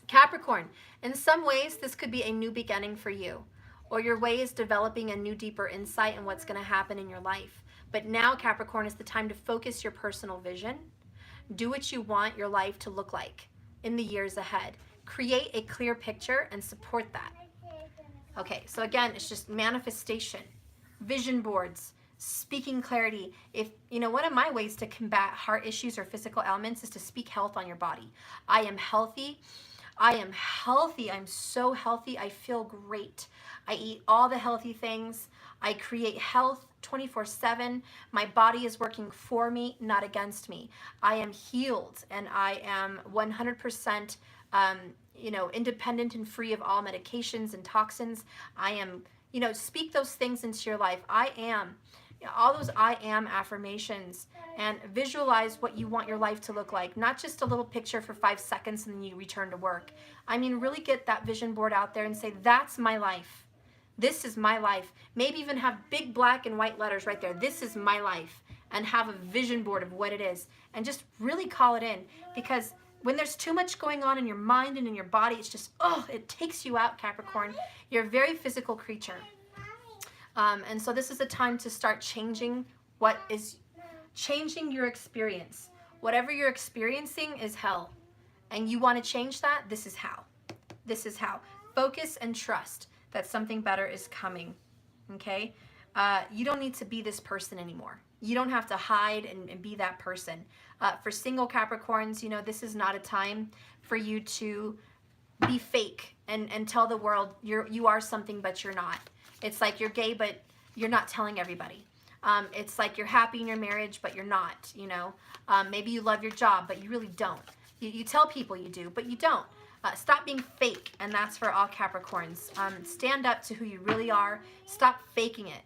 Capricorn, in some ways, this could be a new beginning for you, or your way is developing a new, deeper insight in what's going to happen in your life. But now, Capricorn, is the time to focus your personal vision. Do what you want your life to look like in the years ahead. Create a clear picture and support that. Okay, so again, it's just manifestation, vision boards, speaking clarity. If one of my ways to combat heart issues or physical ailments is to speak health on your body. I am healthy. I am healthy. I'm so healthy. I feel great. I eat all the healthy things. I create health 24/7. My body is working for me, not against me. I am healed, and I am 100% independent and free of all medications and toxins. I am, speak those things into your life. I am. All those I am affirmations, and visualize what you want your life to look like. Not just a little picture for 5 seconds and then you return to work. I mean, really get that vision board out there and say, that's my life. This is my life. Maybe even have big black and white letters right there. This is my life. And have a vision board of what it is. And just really call it in. Because when there's too much going on in your mind and in your body, it's just, it takes you out, Capricorn. You're a very physical creature. And so this is a time to start changing changing your experience. Whatever you're experiencing is hell. And you want to change that? This is how. This is how. Focus and trust that something better is coming. Okay? You don't need to be this person anymore. You don't have to hide and be that person. For single Capricorns, this is not a time for you to be fake and tell the world you are something but you're not. It's like you're gay, but you're not telling everybody. It's like you're happy in your marriage, but you're not, Maybe you love your job, but you really don't. You tell people you do, but you don't. Stop being fake, and that's for all Capricorns. Stand up to who you really are. Stop faking it.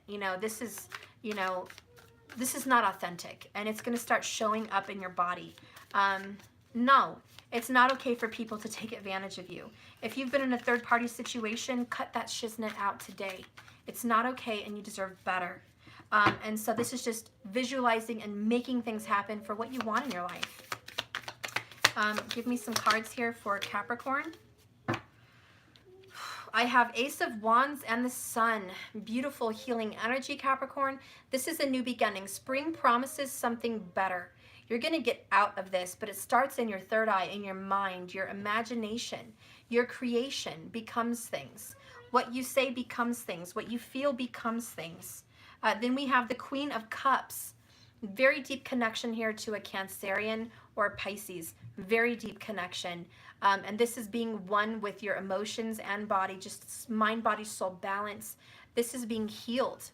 This is not authentic, and it's going to start showing up in your body. No, it's not okay for people to take advantage of you. If you've been in a third-party situation, cut that shiznit out today. It's not okay, and you deserve better. And so this is just visualizing and making things happen for what you want in your life. Give me some cards here for Capricorn. I have Ace of Wands and the Sun. Beautiful healing energy, Capricorn. This is a new beginning. Spring promises something better. You're going to get out of this, but it starts in your third eye, in your mind, your imagination. Your creation becomes things. What you say becomes things. What you feel becomes things. Then we have the Queen of Cups. Very deep connection here to a Cancerian or a Pisces. Very deep connection. And this is being one with your emotions and body, just mind, body, soul balance. This is being healed.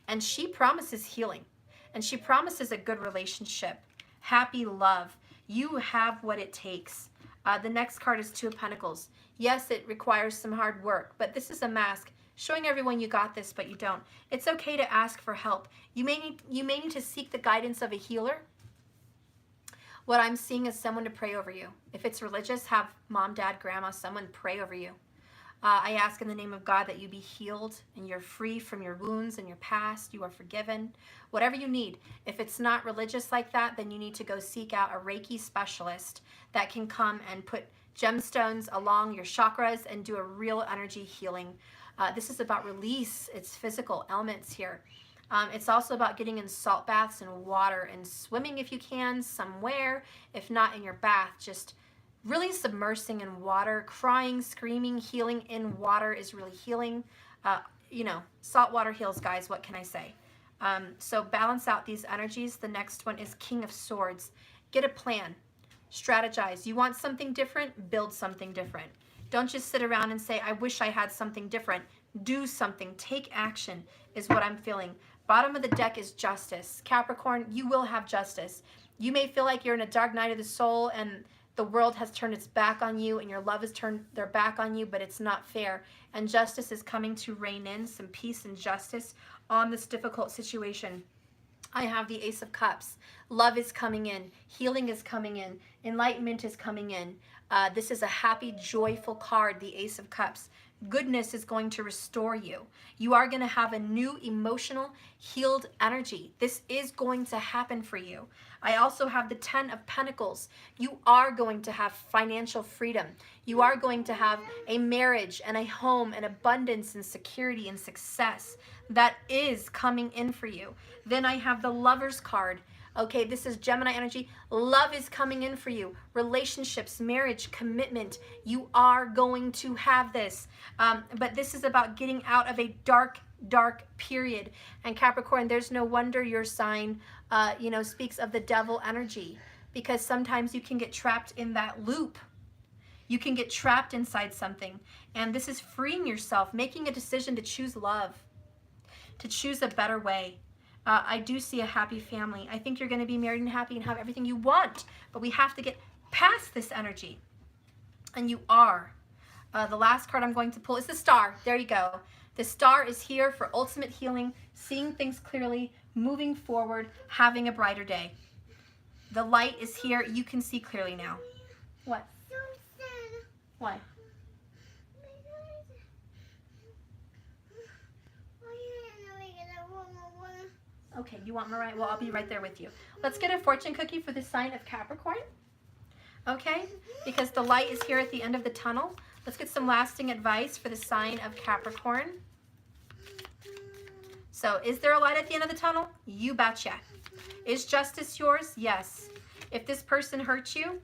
And she promises healing. And she promises a good relationship, happy love. You have what it takes. The next card is Two of Pentacles. Yes, it requires some hard work, but this is a mask showing everyone you got this, but you don't. It's okay to ask for help. You may need to seek the guidance of a healer. What I'm seeing is someone to pray over you. If it's religious, have mom, dad, grandma, someone pray over you. I ask in the name of God that you be healed and you're free from your wounds and your past. You are forgiven. Whatever you need. If it's not religious like that, then you need to go seek out a Reiki specialist that can come and put gemstones along your chakras and do a real energy healing. This is about release. It's physical elements here. It's also about getting in salt baths and water and swimming if you can somewhere. If not in your bath, just really submersing in water, crying, screaming, healing in water is really healing. You know, salt water heals, guys. What can I say? So balance out these energies. The next one is King of Swords. Get a plan. Strategize. You want something different? Build something different. Don't just sit around and say, I wish I had something different. Do something. Take action is what I'm feeling. Bottom of the deck is Justice. Capricorn, you will have justice. You may feel like you're in a dark night of the soul and the world has turned its back on you and your love has turned their back on you, but it's not fair. And justice is coming to reign in, some peace and justice on this difficult situation. I have the Ace of Cups. Love is coming in. Healing is coming in. Enlightenment is coming in. This is a happy, joyful card, the Ace of Cups. Goodness is going to restore you. You are going to have a new emotional, healed energy. This is going to happen for you. I also have the Ten of Pentacles. You are going to have financial freedom. You are going to have a marriage and a home and abundance and security and success that is coming in for you. Then I have the Lover's card. Okay, this is Gemini energy. Love is coming in for you. Relationships, marriage, commitment. You are going to have this. But this is about getting out of a dark, dark period. And Capricorn, there's no wonder your sign, speaks of the devil energy. Because sometimes you can get trapped in that loop. You can get trapped inside something. And this is freeing yourself, making a decision to choose love, to choose a better way. I do see a happy family. I think you're going to be married and happy and have everything you want. But we have to get past this energy. And you are. The last card I'm going to pull is the Star. There you go. The Star is here for ultimate healing, seeing things clearly, moving forward, having a brighter day. The light is here. You can see clearly now. What? Why? Okay, you want Mariah? Well, I'll be right there with you. Let's get a fortune cookie for the sign of Capricorn. Okay, because the light is here at the end of the tunnel. Let's get some lasting advice for the sign of Capricorn. So, is there a light at the end of the tunnel? You betcha. Is justice yours? Yes. If this person hurts you,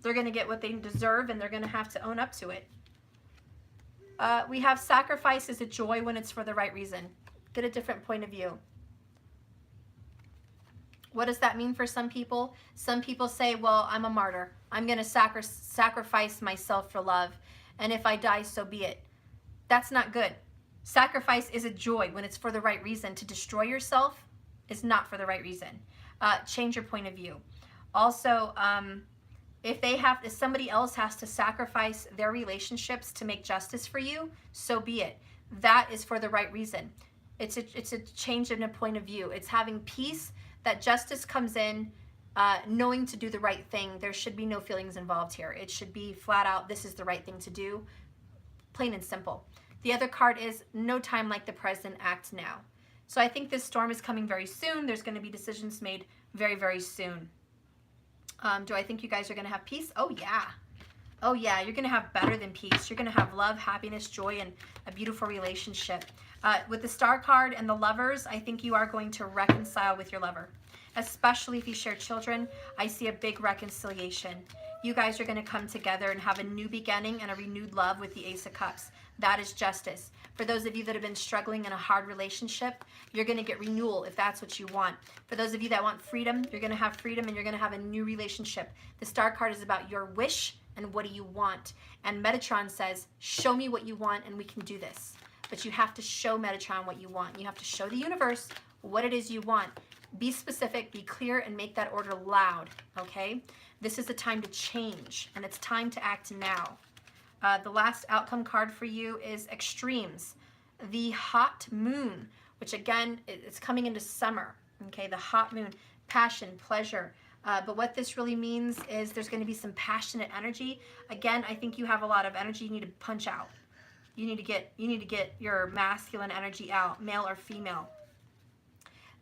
they're going to get what they deserve and they're going to have to own up to it. We have sacrifice is a joy when it's for the right reason. Get a different point of view. What does that mean for some people? Some people say, well, I'm a martyr. I'm going to sacrifice myself for love. And if I die, so be it. That's not good. Sacrifice is a joy when it's for the right reason. To destroy yourself is not for the right reason. Change your point of view. Also, if somebody else has to sacrifice their relationships to make justice for you, so be it. That is for the right reason. It's a change in a point of view. It's having peace. That justice comes in, knowing to do the right thing. There should be no feelings involved here. It should be flat out, this is the right thing to do, plain and simple. The other card is no time like the present, act now. So I think this storm is coming very soon. There's going to be decisions made very, very soon. Do I think you guys are going to have peace? Oh, yeah. Oh, yeah. You're going to have better than peace. You're going to have love, happiness, joy, and a beautiful relationship. With the Star card and the Lovers, I think you are going to reconcile with your lover. Especially if you share children, I see a big reconciliation. You guys are going to come together and have a new beginning and a renewed love with the Ace of Cups. That is justice. For those of you that have been struggling in a hard relationship, you're going to get renewal if that's what you want. For those of you that want freedom, you're going to have freedom and you're going to have a new relationship. The Star card is about your wish and what do you want. And Metatron says, show me what you want and we can do this. But you have to show Metatron what you want. You have to show the universe what it is you want. Be specific, be clear, and make that order loud, okay? This is the time to change, and it's time to act now. The last outcome card for you is Extremes. The hot moon, which again, it's coming into summer, okay? The hot moon, passion, pleasure. But what this really means is there's going to be some passionate energy. Again, I think you have a lot of energy you need to punch out. You need to get your masculine energy out, male or female.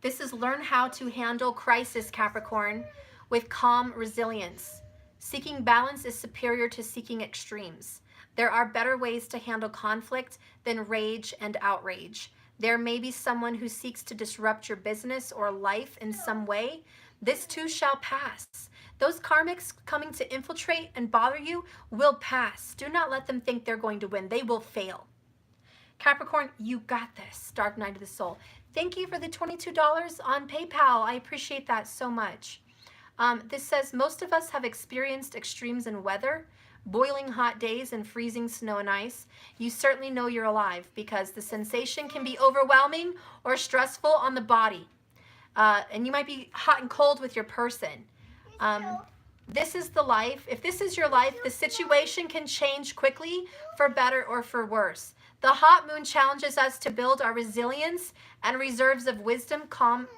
This is learn how to handle crisis, Capricorn, with calm resilience. Seeking balance is superior to seeking extremes. There are better ways to handle conflict than rage and outrage. There may be someone who seeks to disrupt your business or life in some way. This too shall pass. Those karmics coming to infiltrate and bother you will pass. Do not let them think they're going to win. They will fail. Capricorn, you got this. Dark Night of the Soul. Thank you for the $22 on PayPal. I appreciate that so much. This says, most of us have experienced extremes in weather, boiling hot days and freezing snow and ice. You certainly know you're alive because the sensation can be overwhelming or stressful on the body. And you might be hot and cold with your person. This is the life. If this is your life, the situation can change quickly for better or for worse. The hot moon challenges us to build our resilience and reserves of wisdom, calm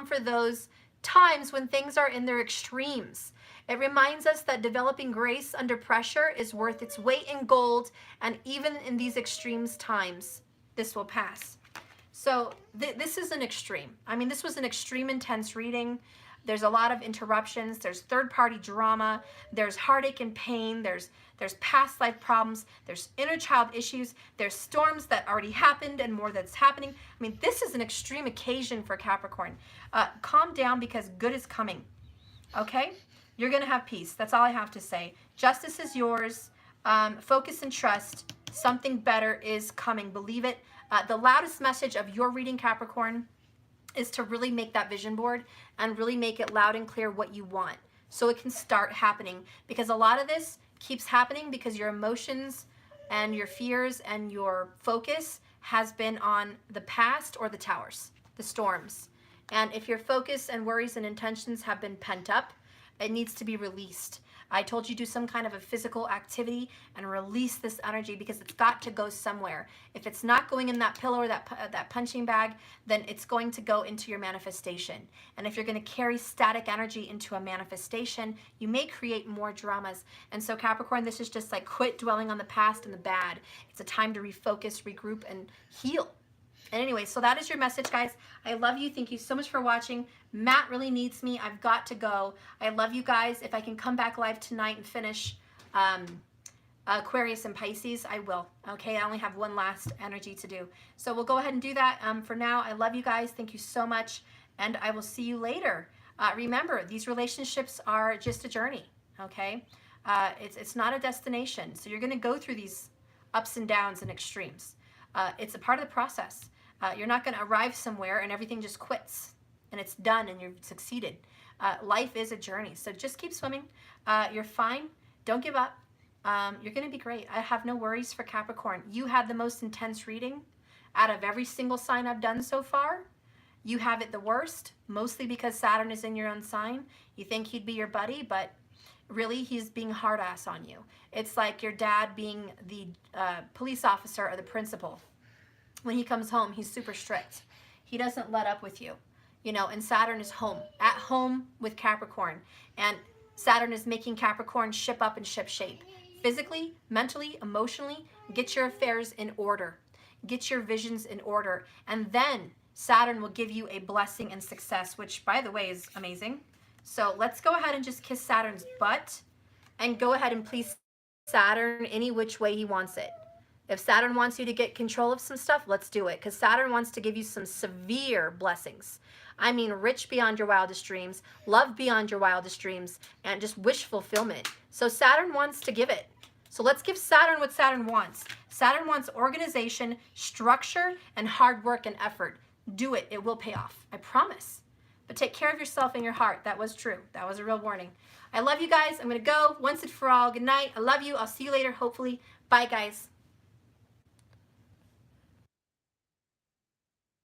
for those times when things are in their extremes. It reminds us that developing grace under pressure is worth its weight in gold, and even in these extremes times, this will pass. So this is an extreme. I mean, this was an extreme intense reading. There's a lot of interruptions. There's third-party drama. There's heartache and pain. There's past life problems. There's inner child issues. There's storms that already happened and more that's happening. I mean, this is an extreme occasion for Capricorn. Calm down because good is coming, okay? You're going to have peace. That's all I have to say. Justice is yours. Focus and trust. Something better is coming. Believe it. The loudest message of your reading, Capricorn, is to really make that vision board and really make it loud and clear what you want so it can start happening, because a lot of this keeps happening because your emotions and your fears and your focus has been on the past or the towers, the storms. And if your focus and worries and intentions have been pent up, it needs to be released. I told you do some kind of a physical activity and release this energy because it's got to go somewhere. If it's not going in that pillow or that punching bag, then it's going to go into your manifestation. And if you're going to carry static energy into a manifestation, you may create more dramas. And so Capricorn, this is just like quit dwelling on the past and the bad. It's a time to refocus, regroup, and heal. And anyway, so that is your message, guys. I love you. Thank you so much for watching. Matt really needs me. I've got to go. I love you guys. If I can come back live tonight and finish Aquarius and Pisces, I will. Okay, I only have one last energy to do. So we'll go ahead and do that. For now, I love you guys. Thank you so much. And I will see you later. Remember, these relationships are just a journey, okay? It's not a destination. So you're going to go through these ups and downs and extremes. It's a part of the process. You're not going to arrive somewhere and everything just quits and it's done and you've succeeded. Life is a journey. So just keep swimming. You're fine. Don't give up. You're going to be great. I have no worries for Capricorn. You had the most intense reading out of every single sign I've done so far. You have it the worst, mostly because Saturn is in your own sign. You think he'd be your buddy, but really he's being hard ass on you. It's like your dad being the police officer or the principal. When he comes home, he's super strict. He doesn't let up with you, you know, and Saturn is home, at home with Capricorn. And Saturn is making Capricorn ship up and ship shape. Physically, mentally, emotionally, get your affairs in order. Get your visions in order. And then Saturn will give you a blessing and success, which, by the way, is amazing. So let's go ahead and just kiss Saturn's butt and go ahead and please Saturn any which way he wants it. If Saturn wants you to get control of some stuff, let's do it. Because Saturn wants to give you some severe blessings. I mean, rich beyond your wildest dreams, love beyond your wildest dreams, and just wish fulfillment. So Saturn wants to give it. So let's give Saturn what Saturn wants. Saturn wants organization, structure, and hard work and effort. Do it. It will pay off. I promise. But take care of yourself and your heart. That was true. That was a real warning. I love you guys. I'm going to go once and for all. Good night. I love you. I'll see you later, hopefully. Bye, guys.